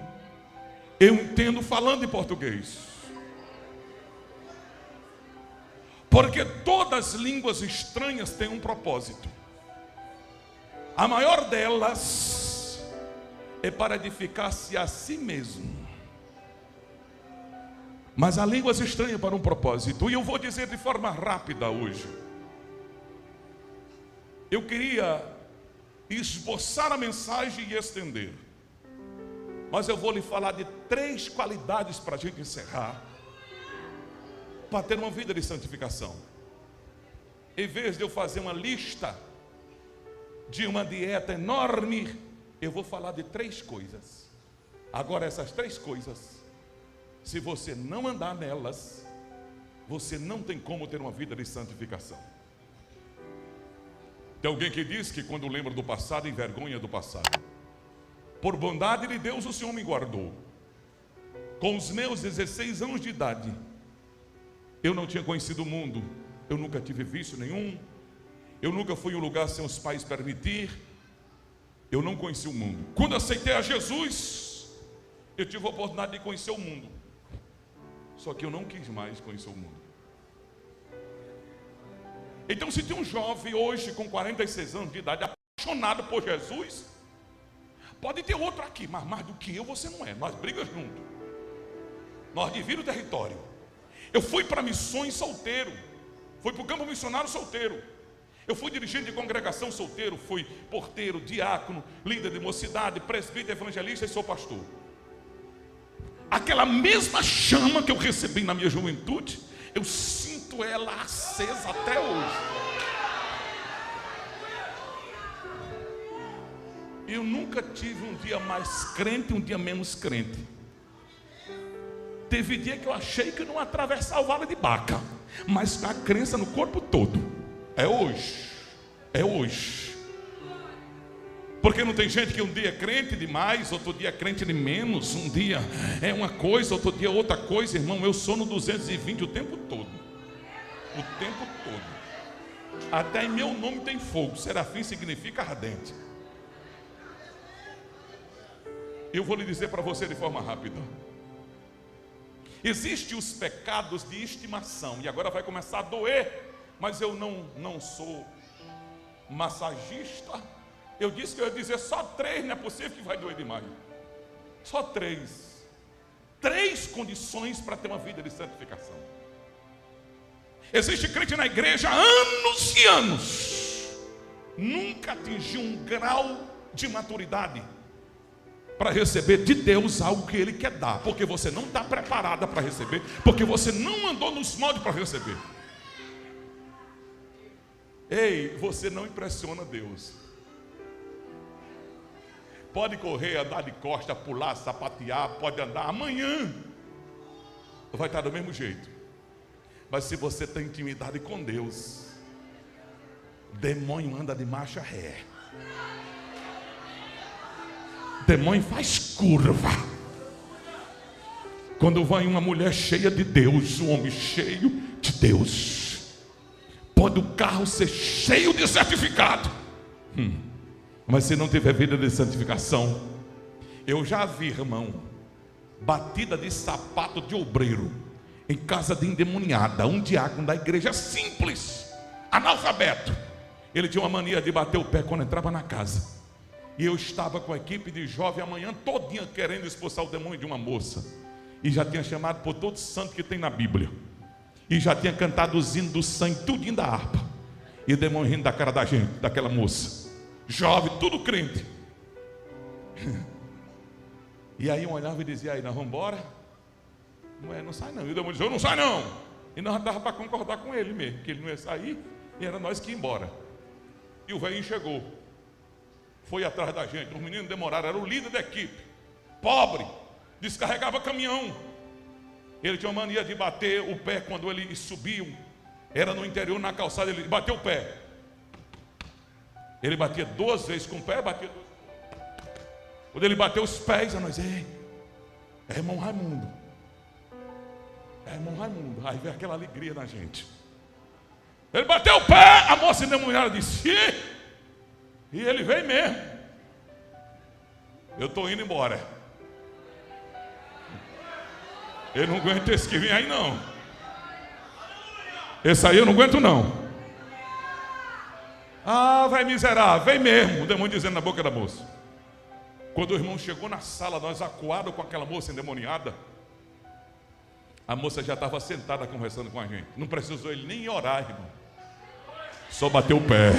eu entendo falando em português. Porque todas as línguas estranhas têm um propósito. A maior delas é para edificar-se a si mesmo. Mas há línguas estranhas para um propósito. E eu vou dizer de forma rápida hoje. Eu queria esboçar a mensagem e estender. Mas eu vou lhe falar de 3 qualidades para a gente encerrar, para ter uma vida de santificação. Em vez de eu fazer uma lista de uma dieta enorme, eu vou falar de 3 coisas. Agora essas 3 coisas, se você não andar nelas, você não tem como ter uma vida de santificação. Tem alguém que diz que quando lembra do passado, envergonha do passado. Por bondade de Deus, o Senhor me guardou. Com os meus 16 anos de idade, eu não tinha conhecido o mundo. Eu nunca tive vício nenhum. Eu nunca fui em um lugar sem os pais permitir. Eu não conheci o mundo. Quando aceitei a Jesus, eu tive a oportunidade de conhecer o mundo. Só que eu não quis mais conhecer o mundo. Então, se tem um jovem hoje com 46 anos de idade apaixonado por Jesus, pode ter outro aqui, mas mais do que eu você não é. Nós brigamos juntos. Nós dividimos o território. Eu fui para missões solteiro. Fui para o campo missionário solteiro. Eu fui dirigente de congregação solteiro. Fui porteiro, diácono, líder de mocidade, presbítero, evangelista e sou pastor. Aquela mesma chama que eu recebi na minha juventude, eu sinto ela acesa até hoje. Eu nunca tive um dia mais crente, um dia menos crente. Teve dia que eu achei que eu não atravessava o vale de Baca, mas a crença no corpo todo. É hoje. É hoje. Porque não tem gente que um dia é crente demais, outro dia é crente de menos. Um dia é uma coisa, outro dia é outra coisa. Irmão, eu sou no 220 o tempo todo. O tempo todo. Até em meu nome tem fogo. Serafim significa ardente. Eu vou lhe dizer para você de forma rápida. Existem os pecados de estimação. E agora vai começar a doer. Mas eu não sou massagista. Eu disse que eu ia dizer só 3. Não é possível que vai doer demais. Só 3. 3 condições para ter uma vida de santificação. Existe crente na igreja há anos e anos. Nunca atingiu um grau de maturidade para receber de Deus algo que Ele quer dar, porque você não está preparada para receber, porque você não andou nos moldes para receber. Ei, você não impressiona Deus. Pode correr, andar de costa, pular, sapatear, pode andar, amanhã vai estar do mesmo jeito. Mas se você tem intimidade com Deus, demônio anda de marcha ré. Demônio faz curva. Quando vai uma mulher cheia de Deus, um homem cheio de Deus, pode o carro ser cheio de certificado, mas se não tiver vida de santificação, eu já vi, irmão, batida de sapato de obreiro em casa de endemoniada. Um diácono da igreja simples, analfabeto, ele tinha uma mania de bater o pé quando entrava na casa. E eu estava com a equipe de jovem a manhã todinha querendo expulsar o demônio de uma moça. E já tinha chamado por todo santo que tem na Bíblia. E já tinha cantado os hinos do sangue, tudinho da harpa. E o demônio rindo da cara da gente, daquela moça. Jovem, tudo crente. E aí um olhava e dizia, aí nós vamos embora? Não sai não. E o demônio dizia, eu não saio não. E nós dava para concordar com ele mesmo, que ele não ia sair, e era nós que ia embora. E o velhinho chegou. Foi atrás da gente, os meninos demoraram, era o líder da equipe, pobre, descarregava caminhão. Ele tinha uma mania de bater o pé quando ele subiu, era no interior, na calçada, ele bateu o pé. Ele batia 2 vezes com o pé, batia 2. Quando ele bateu os pés, nós, é irmão Raimundo. É irmão Raimundo. Aí veio aquela alegria na gente. Ele bateu o pé, a moça endemoniada disse, e ele veio mesmo. Eu estou indo embora. Eu não aguento esse que vem aí não. Esse aí eu não aguento não. Ah, vai miserável, vem mesmo. O demônio dizendo na boca da moça. Quando o irmão chegou na sala, nós acuados com aquela moça endemoniada, a moça já estava sentada conversando com a gente. Não precisou ele nem orar, irmão. Só bateu o pé.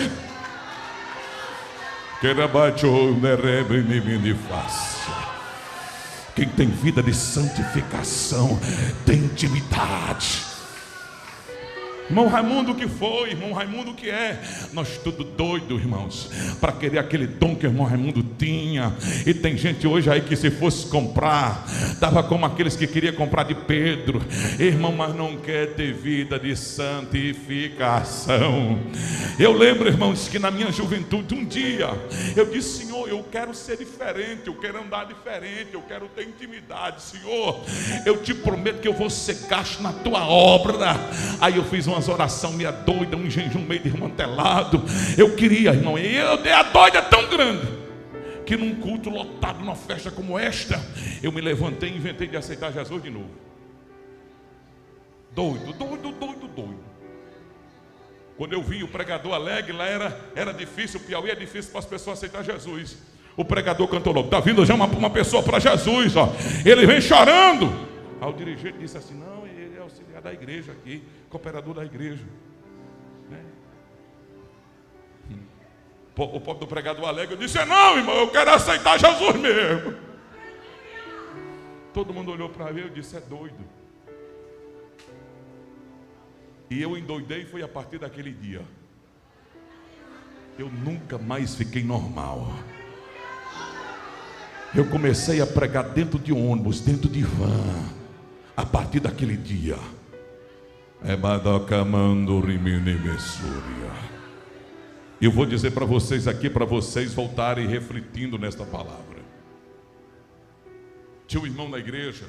Quem tem vida de santificação tem intimidade. Irmão Raimundo, o que foi? Irmão Raimundo, o que é? Nós tudo doido, irmãos, para querer aquele dom que o irmão Raimundo tinha. E tem gente hoje aí que se fosse comprar, estava como aqueles que queriam comprar de Pedro. Irmão, mas não quer ter vida de santificação. Eu lembro, irmãos, que na minha juventude um dia eu disse, Senhor, Senhor, eu quero ser diferente, eu quero andar diferente, eu quero ter intimidade. Senhor, eu te prometo que eu vou ser gasto na tua obra. Aí eu fiz umas orações meia doida, um jejum meio desmantelado. Eu queria, irmão, e eu dei a doida tão grande que num culto lotado, numa festa como esta, eu me levantei e inventei de aceitar Jesus de novo. Doido. Quando eu vi o pregador alegre, lá era difícil, o Piauí é difícil para as pessoas aceitar Jesus. O pregador cantou logo: está vindo já uma pessoa para Jesus, ó. Ele vem chorando. Aí o dirigente disse assim: não, ele é auxiliar da igreja aqui, cooperador da igreja, né? O pobre do pregador alegre, eu disse: não, irmão, eu quero aceitar Jesus mesmo. Todo mundo olhou para mim e eu disse: é doido. E eu endoidei, foi a partir daquele dia. Eu nunca mais fiquei normal. Eu comecei a pregar dentro de ônibus, dentro de van. A partir daquele dia. Eu vou dizer para vocês aqui, para vocês voltarem refletindo nesta palavra. Tinha um irmão na igreja,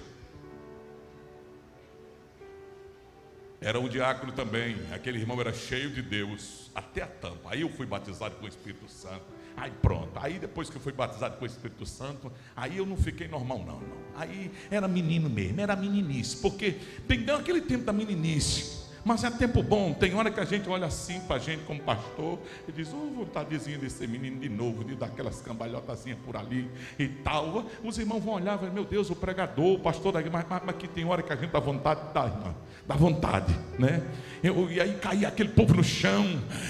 era um diácono também. Aquele irmão era cheio de Deus até a tampa. Aí eu fui batizado com o Espírito Santo. Aí pronto, aí depois que eu fui batizado com o Espírito Santo, aí eu não fiquei normal não. Aí era menino mesmo, era meninice. Porque tem aquele tempo da meninice, mas é tempo bom. Tem hora que a gente olha assim para a gente como pastor e diz: vontadezinha de ser menino de novo, de dar aquelas cambalhotazinhas por ali e tal. Os irmãos vão olhar e falar: meu Deus, o pregador, o pastor da igreja. Mas que tem hora que a gente dá vontade, dá vontade, né? E aí caía aquele povo no chão.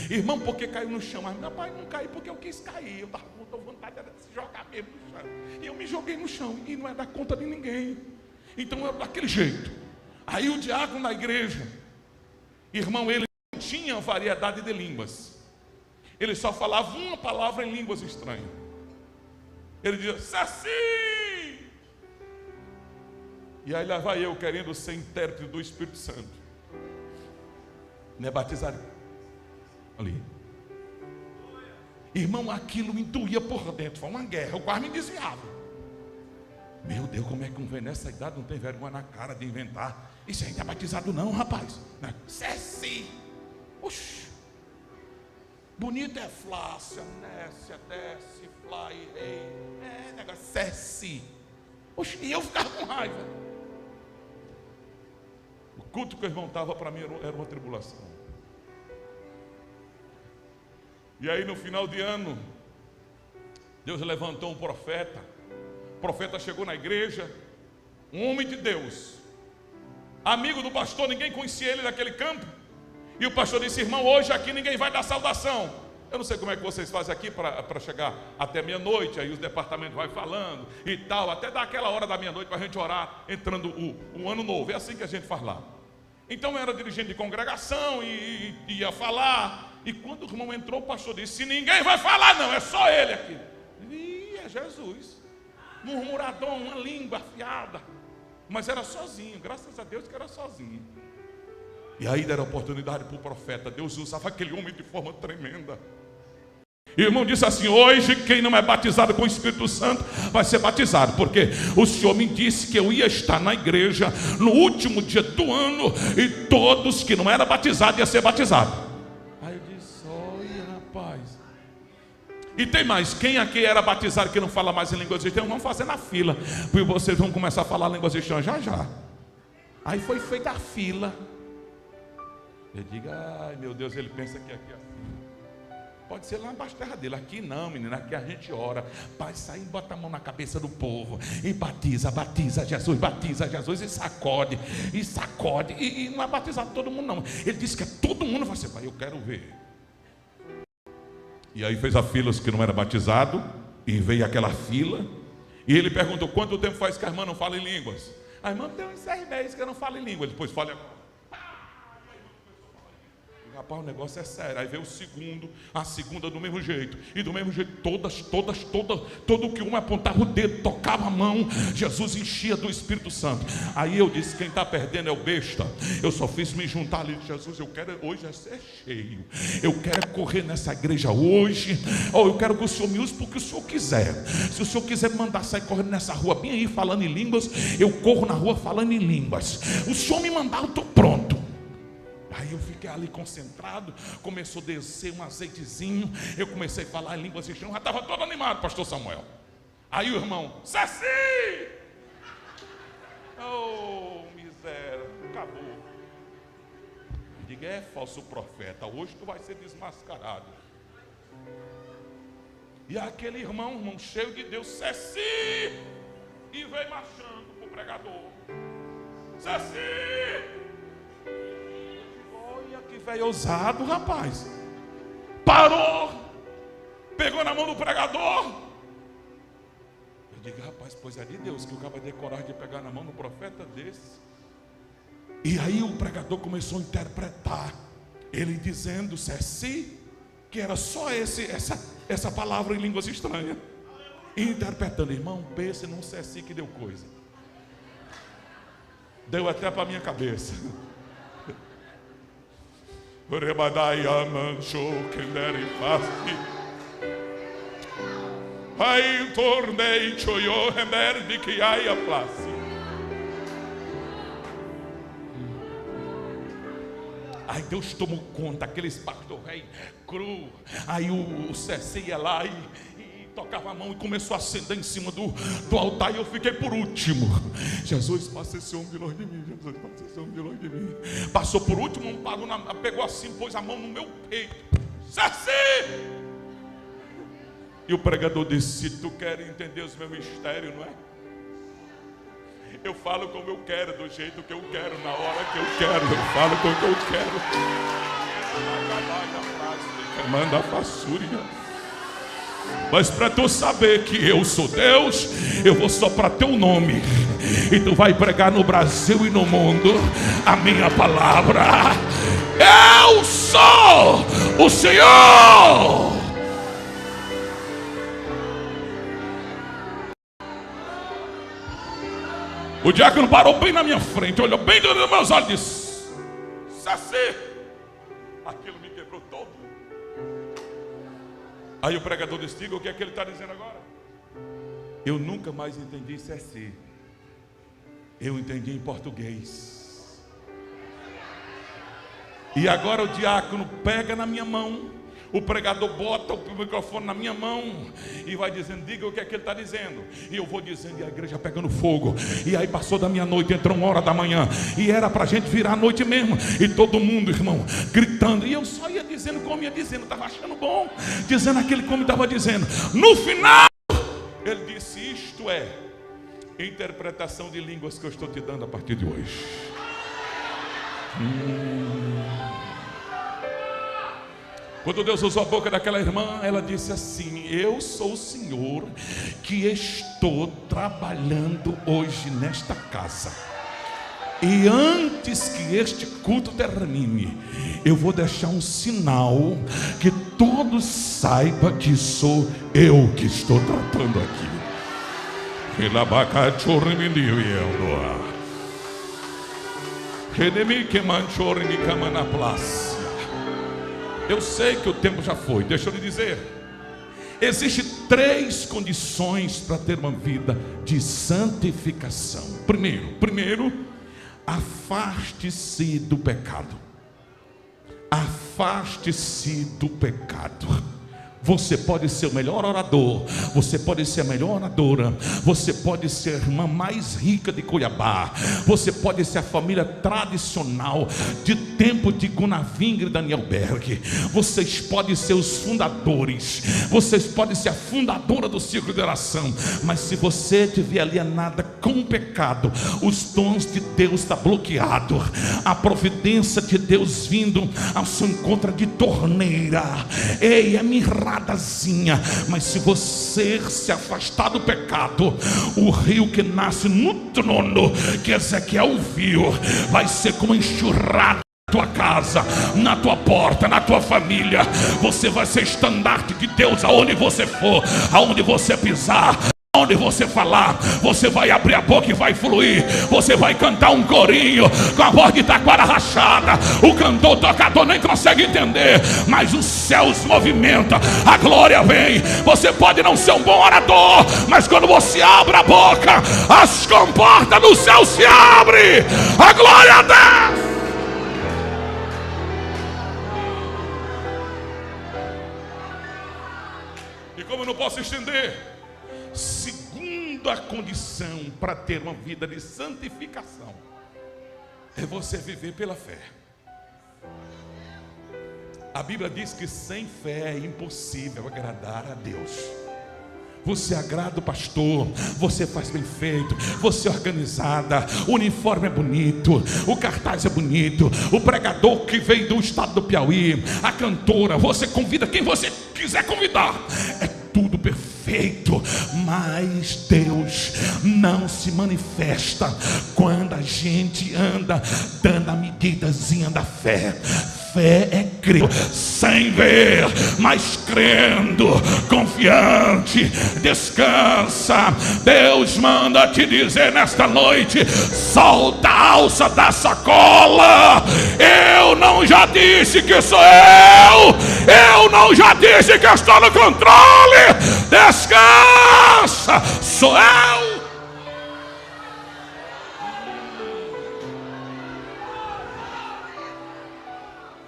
Irmão, por que caiu no chão? Mas meu pai, não caiu porque eu quis cair. Eu estava com vontade de se jogar mesmo no chão. E eu me joguei no chão e não é dar conta de ninguém. Então é daquele jeito. Aí o diácono da igreja, irmão, ele não tinha variedade de línguas. Ele só falava uma palavra em línguas estranhas. Ele dizia: Ceci! E aí lá vai eu querendo ser intérprete do Espírito Santo. Não é batizado ali. Irmão, aquilo me doía por dentro. Foi uma guerra, eu quase me desviava. Meu Deus, como é que um velho nessa idade não tem vergonha na cara de inventar? Isso aí não é batizado não, rapaz. Ceci. Oxi. Bonito é Flácia, Nécia, Desce, Fly, Rei. É negócio, Ceci. Oxi, e eu ficava com raiva. O culto que o irmão estava para mim era uma tribulação. E aí no final de ano, Deus levantou um profeta. O profeta chegou na igreja, um homem de Deus, amigo do pastor, ninguém conhecia ele naquele campo. E o pastor disse: irmão, hoje aqui ninguém vai dar saudação. Eu não sei como é que vocês fazem aqui para chegar até meia-noite. Aí os departamentos vão falando e tal, até dar aquela hora da meia-noite para a gente orar, entrando o ano novo. É assim que a gente faz lá. Então eu era dirigente de congregação e ia falar. E quando o irmão entrou, o pastor disse: se ninguém vai falar não, é só ele aqui. E é Jesus, murmurador, uma língua afiada. Mas era sozinho, graças a Deus que era sozinho. E aí deram oportunidade para o profeta. Deus usava aquele homem de forma tremenda. E o irmão disse assim: hoje quem não é batizado com o Espírito Santo vai ser batizado, porque o Senhor me disse que eu ia estar na igreja no último dia do ano e todos que não eram batizados iam ser batizados. Aí eu disse: olha, rapaz. E tem mais, quem aqui era batizado que não fala mais em línguas estranhas, vamos fazer na fila, porque vocês vão começar a falar línguas estranhas já. Aí foi feita a fila. Eu digo: ai meu Deus, ele pensa que aqui é assim. Pode ser lá embaixo da terra dele. Aqui não, menina, aqui a gente ora. Pai, sai e bota a mão na cabeça do povo e batiza Jesus, e sacode. E não é batizado todo mundo não. Ele disse que todo mundo vai ser. Pai, eu quero ver. E aí fez a fila os que não eram batizados, e veio aquela fila, e ele perguntou: quanto tempo faz que a irmã não fala em línguas? A irmã tem uns 6 meses que eu não falo em línguas. Depois fala agora. rapaz, o negócio é sério. Aí veio o segundo, a segunda do mesmo jeito. E do mesmo jeito, todo que um apontava o dedo, tocava a mão, Jesus enchia do Espírito Santo. Aí eu disse, quem está perdendo é o besta. Eu só fiz me juntar ali, Jesus, eu quero hoje é ser cheio. Eu quero correr nessa igreja hoje. Ou eu quero que o Senhor me use porque o Senhor quiser. Se o Senhor quiser me mandar sair correndo nessa rua, bem aí, falando em línguas, eu corro na rua falando em línguas. O Senhor me mandar, eu estou pronto. Aí eu fiquei ali concentrado, começou a descer um azeitezinho, eu comecei a falar em línguas estranhas, já estava todo animado, pastor Samuel. Aí o irmão, Ceci! Oh, miséria, acabou. Diga, é falso profeta, hoje tu vai ser desmascarado. E aquele irmão cheio de Deus, Ceci! E veio marchando para o pregador. Ceci! Olha que velho ousado, rapaz. Parou, pegou na mão do pregador. Eu digo, rapaz, pois é de Deus que o cara vai ter coragem de pegar na mão do profeta desse. E aí o pregador começou a interpretar, ele dizendo, Ceci, que era só essa palavra em línguas estranhas. E interpretando, irmão, pense num Ceci que deu coisa. Deu até para minha cabeça. Rebadaia manchou kenderi fasti. Ai tornei choyo render de que aia place. Aí Deus tomou conta, aqueles pastor rei cru. Aí o Ceci ia lá e tocava a mão e começou a acender em cima do altar. E eu fiquei por último. Jesus, passa esse homem de longe de mim. Jesus, passa esse homem de longe de mim. Passou por último, parou pegou assim, pôs a mão no meu peito. Ceci! E o pregador disse, se tu quer entender os meus mistérios, não é? Eu falo como eu quero, do jeito que eu quero, na hora que eu quero. Eu falo como eu quero. Manda a façúria. Mas para tu saber que eu sou Deus, eu vou soprar teu nome. E tu vai pregar no Brasil e no mundo a minha palavra. Eu sou o Senhor. O diácono parou bem na minha frente, olhou bem dentro dos meus olhos e disse, Ceci, aquilo me quebrou todo. Aí o pregador disse, diga o que é que ele está dizendo agora. Eu nunca mais entendi Ceci. Eu entendi em português. E agora o diácono pega na minha mão, o pregador bota o microfone na minha mão e vai dizendo, diga o que é que ele está dizendo. E eu vou dizendo, e a igreja pegando fogo. E aí passou da meia-noite, entrou 1h da manhã. E era para a gente virar a noite mesmo. E todo mundo, irmão, gritando. E eu só ia dizendo como ia dizendo, estava achando bom. Dizendo aquele como estava dizendo. No final, ele disse, isto é interpretação de línguas que eu estou te dando a partir de hoje. Quando Deus usou a boca daquela irmã, ela disse assim, eu sou o Senhor que estou trabalhando hoje nesta casa. E antes que este culto termine, eu vou deixar um sinal que todos saibam que sou eu que estou tratando aqui. Eu sei que o tempo já foi, deixa eu lhe dizer. Existem 3 condições para ter uma vida de santificação. Primeiro, afaste-se do pecado. Afaste-se do pecado. Você pode ser o melhor orador, você pode ser a melhor oradora, você pode ser a irmã mais rica de Cuiabá, você pode ser a família tradicional de tempo de Gunavingre e Daniel Berg, vocês podem ser os fundadores, vocês podem ser a fundadora do círculo de oração, mas se você estiver alienada com o pecado, os dons de Deus estão bloqueados, a providência de Deus vindo ao seu encontro de torneira, ei, é mirradazinha. Mas se você se afastar do pecado, o rio que nasce no trono que Ezequiel viu vai ser como enxurrada tua casa, na tua porta, na tua família. Você vai ser estandarte de Deus aonde você for, aonde você pisar, aonde você falar. Você vai abrir a boca e vai fluir. Você vai cantar um corinho com a voz de taquara rachada. O cantor, o tocador nem consegue entender, mas os céus movimentam, a glória vem. Você pode não ser um bom orador, mas quando você abre a boca, as comportas do céu se abrem. A glória desce. E como eu não posso estender, segunda condição para ter uma vida de santificação é você viver pela fé. A Bíblia diz que sem fé é impossível agradar a Deus. Você agrada o pastor, você faz bem feito, você é organizada, o uniforme é bonito, o cartaz é bonito, o pregador que veio do estado do Piauí, a cantora, você convida quem você quiser convidar, é tudo perfeito, mas Deus não se manifesta quando a gente anda dando a medidazinha da fé. Fé é crer sem ver, mas crendo, confiante, descansa. Deus manda te dizer nesta noite: solta a alça da sacola. Eu não já disse que sou eu não já disse que estou no controle. Descansa, sou eu.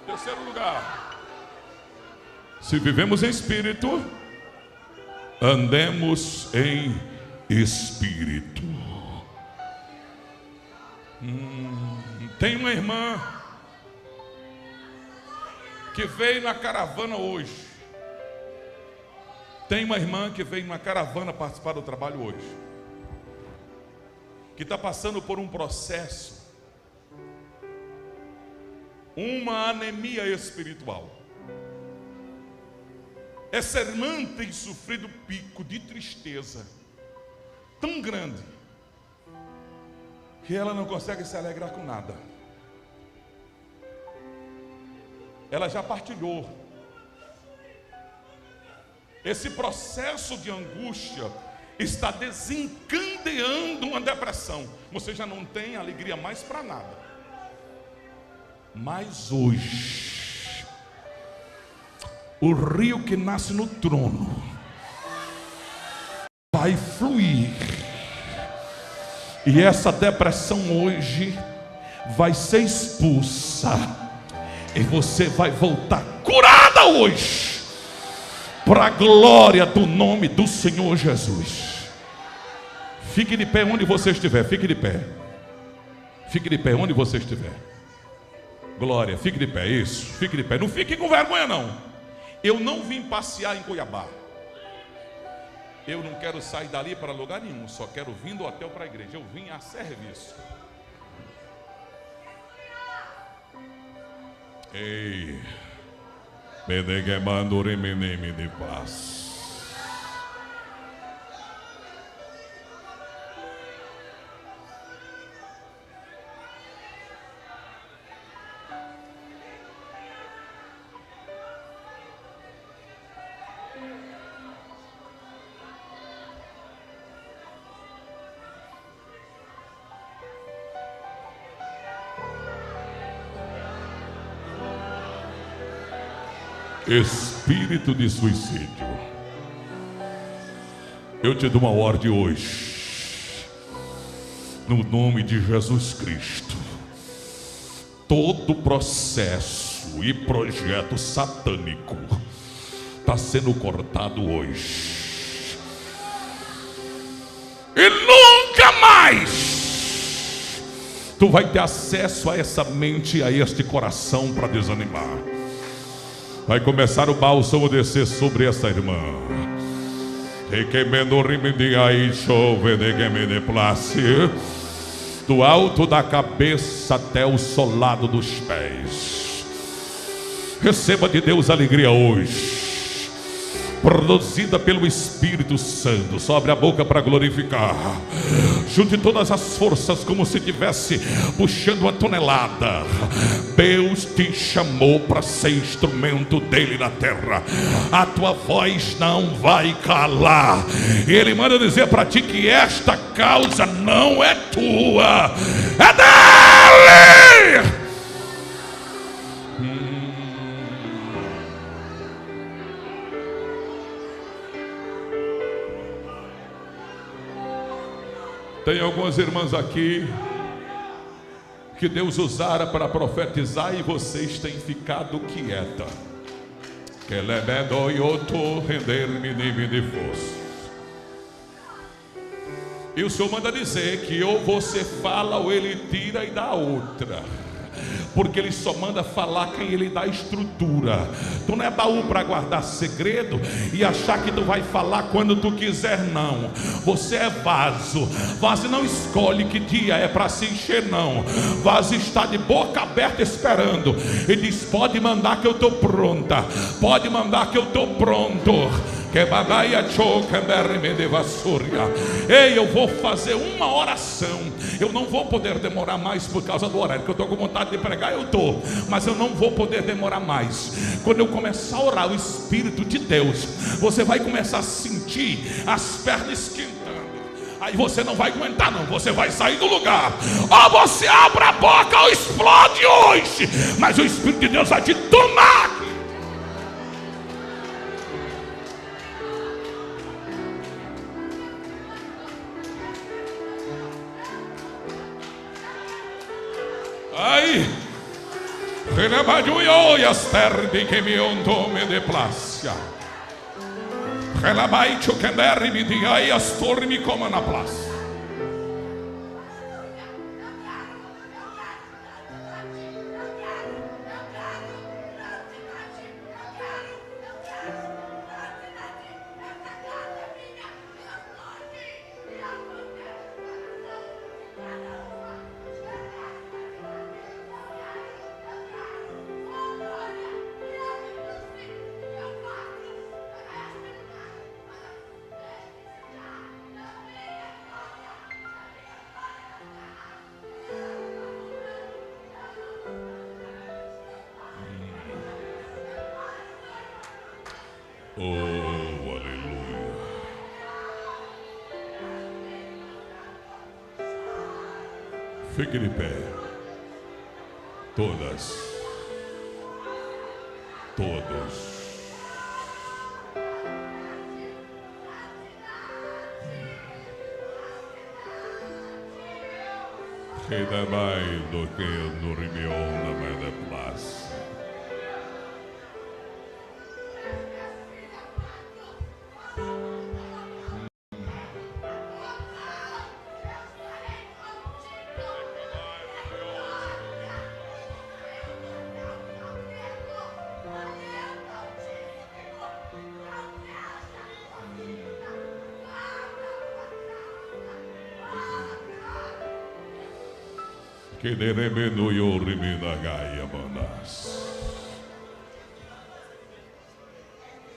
Terceiro lugar, se vivemos em espírito, andemos em espírito. Tem uma irmã que veio na caravana hoje. Tem uma irmã que veio na caravana participar do trabalho hoje, que está passando por um processo, uma anemia espiritual. Essa irmã tem sofrido pico de tristeza tão grande que ela não consegue se alegrar com nada. Ela já partilhou. Esse processo de angústia está desencadeando uma depressão. Você já não tem alegria mais para nada. Mas hoje, o rio que nasce no trono vai fluir, e essa depressão hoje vai ser expulsa, e você vai voltar curada hoje, para a glória do nome do Senhor Jesus. Fique de pé onde você estiver, fique de pé. Fique de pé onde você estiver. Glória, fique de pé, isso, fique de pé. Não fique com vergonha não. Eu não vim passear em Cuiabá. Eu não quero sair dali para lugar nenhum. Só quero vir do hotel para a igreja. Eu vim a serviço. Ei, me de paz. Espírito de suicídio, eu te dou uma ordem hoje, no nome de Jesus Cristo. Todo processo e projeto satânico está sendo cortado hoje, e nunca mais tu vai ter acesso a essa mente, a este coração para desanimar. Vai começar o bálsamo descer sobre essa irmã. Do alto da cabeça até o solado dos pés. Receba de Deus alegria hoje. produzida pelo Espírito Santo. Só abre a boca para glorificar. Junte todas as forças como se estivesse puxando uma tonelada. Deus te chamou para ser instrumento dele na terra. A tua voz não vai calar. Ele manda dizer para ti que esta causa não é tua, é dele. Tem algumas irmãs aqui que Deus usara para profetizar e vocês têm ficado quieta. Que lebedo yoto render-me de força. E o Senhor manda dizer que ou você fala ou ele tira e dá outra. Porque ele só manda falar quem ele dá estrutura. Tu não é baú para guardar segredo e achar que tu vai falar quando tu quiser, não. Você é vaso. Vaso não escolhe que dia é para se encher, não. Vaso está de boca aberta esperando. E diz: pode mandar que eu estou pronta. Pode mandar que eu estou pronto. Ei, eu vou fazer uma oração. Eu não vou poder demorar mais por causa do horário, que eu estou com vontade de pregar, eu estou, mas eu não vou poder demorar mais. Quando eu começar a orar, o Espírito de Deus, você vai começar a sentir as pernas esquentando. Aí você não vai aguentar, não. Você vai sair do lugar. Ou você abre a boca ou explode hoje. Mas o Espírito de Deus vai te tomar. Ai, relabaio e as terdi que me ontome de plácia. Relabai chucamberri me digai as tormi como na plácia. Oh, aleluia. Fique de pé. Todas. Todos. Ainda mais do que no Ribeirão na Meda Plaza. Que deremendo eu remenda gaia manas.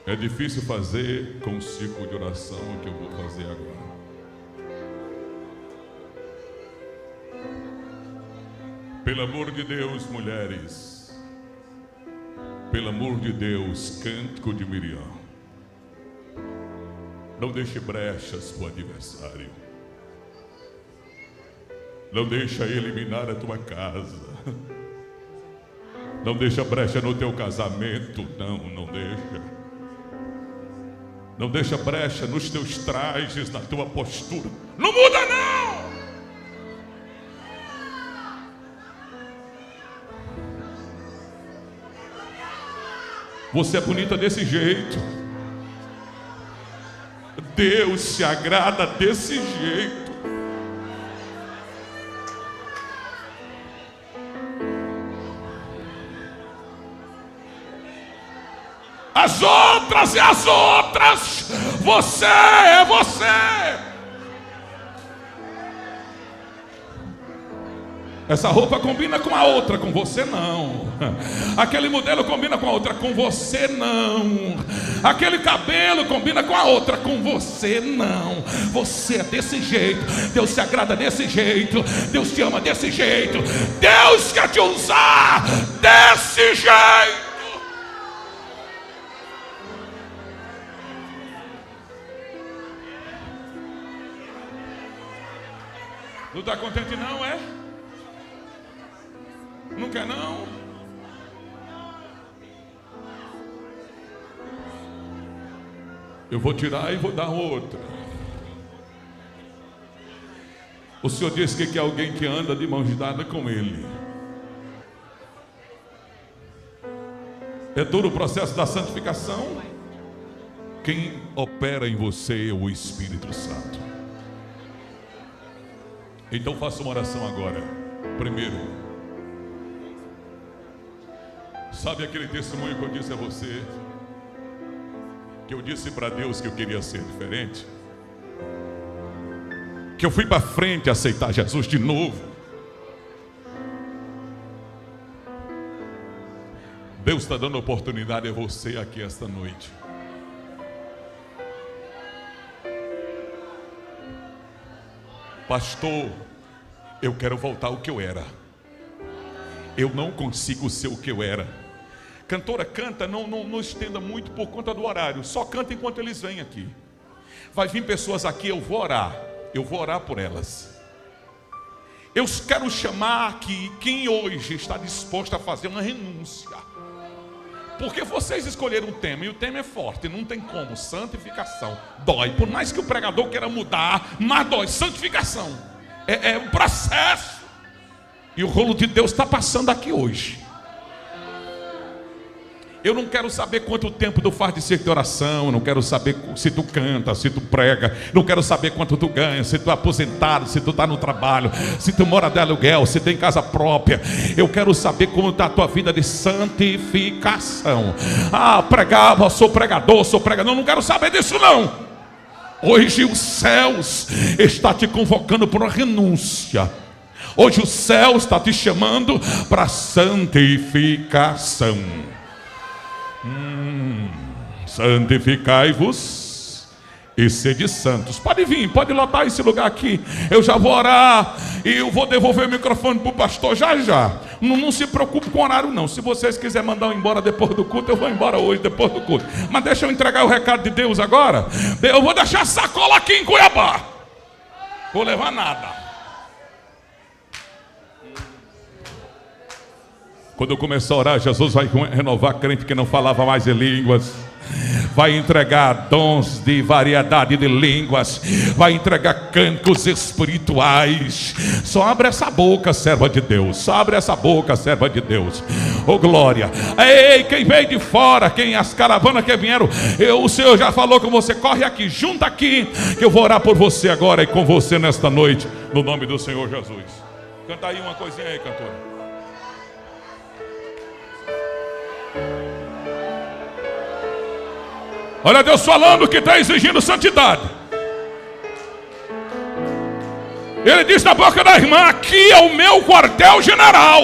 É difícil fazer com o ciclo de oração que eu vou fazer agora. Pelo amor de Deus, mulheres, pelo amor de Deus, cântico de Miriam, não deixe brechas para o adversário. Não deixa eliminar a tua casa. Não deixa brecha no teu casamento. Não deixa. Não deixa brecha nos teus trajes, na tua postura. Não muda, não! Você é bonita desse jeito. Deus se agrada desse jeito. As outras e as outras, você é você. Essa roupa combina com a outra, com você não. Aquele modelo combina com a outra, com você não. Aquele cabelo combina com a outra, com você não. Você é desse jeito, Deus se agrada desse jeito, Deus te ama desse jeito, Deus quer te usar desse jeito. Não está contente não, é? Não quer não? Eu vou tirar e vou dar outra. O Senhor disse que quer alguém que anda de mãos dadas com Ele. É duro o processo da santificação. Quem opera em você é o Espírito Santo. Então faça uma oração agora. Primeiro, sabe aquele testemunho que eu disse a você? Que eu disse para Deus que eu queria ser diferente? Que eu fui para frente aceitar Jesus de novo? Deus está dando oportunidade a você aqui esta noite. Pastor, eu quero voltar ao que eu era. Eu não consigo ser o que eu era. Cantora, canta, não estenda muito por conta do horário. Só canta enquanto eles vêm aqui. Vai vir pessoas aqui, eu vou orar por elas. Eu quero chamar aqui quem hoje está disposto a fazer uma renúncia. Porque vocês escolheram um tema, e o tema é forte, não tem como. Santificação dói, por mais que o pregador queira mudar, mas dói. Santificação é um processo. E o rolo de Deus está passando aqui hoje. Eu não quero saber quanto tempo tu faz de ser de oração. Eu não quero saber se tu canta, se tu prega. Não quero saber quanto tu ganha, se tu é aposentado, se tu está no trabalho, se tu mora de aluguel, se tem casa própria. Eu quero saber como está a tua vida de santificação. Pregava, sou pregador. Não quero saber disso não. Hoje os céus está te convocando para uma renúncia. Hoje o céu está te chamando para santificação. Santificai-vos e sede santos. Pode vir, pode lotar esse lugar aqui. Eu já vou orar e eu vou devolver o microfone para o pastor já. Não se preocupe com o horário não. Se vocês quiserem mandar eu embora depois do culto, eu vou embora hoje depois do culto. Mas deixa eu entregar o recado de Deus agora. Eu vou deixar a sacola aqui em Cuiabá. Vou levar nada. Quando eu começar a orar, Jesus vai renovar crente que não falava mais em línguas. Vai entregar dons de variedade de línguas. Vai entregar cânticos espirituais. Só abre essa boca, serva de Deus. Só abre essa boca, serva de Deus. Oh glória. Ei, quem veio de fora, as caravanas que vieram, o Senhor já falou com você. Corre aqui, junta aqui, que eu vou orar por você agora e com você nesta noite, no nome do Senhor Jesus. Canta aí uma coisinha aí, cantora. Olha Deus falando que está exigindo santidade. Ele diz na boca da irmã: aqui é o meu quartel general.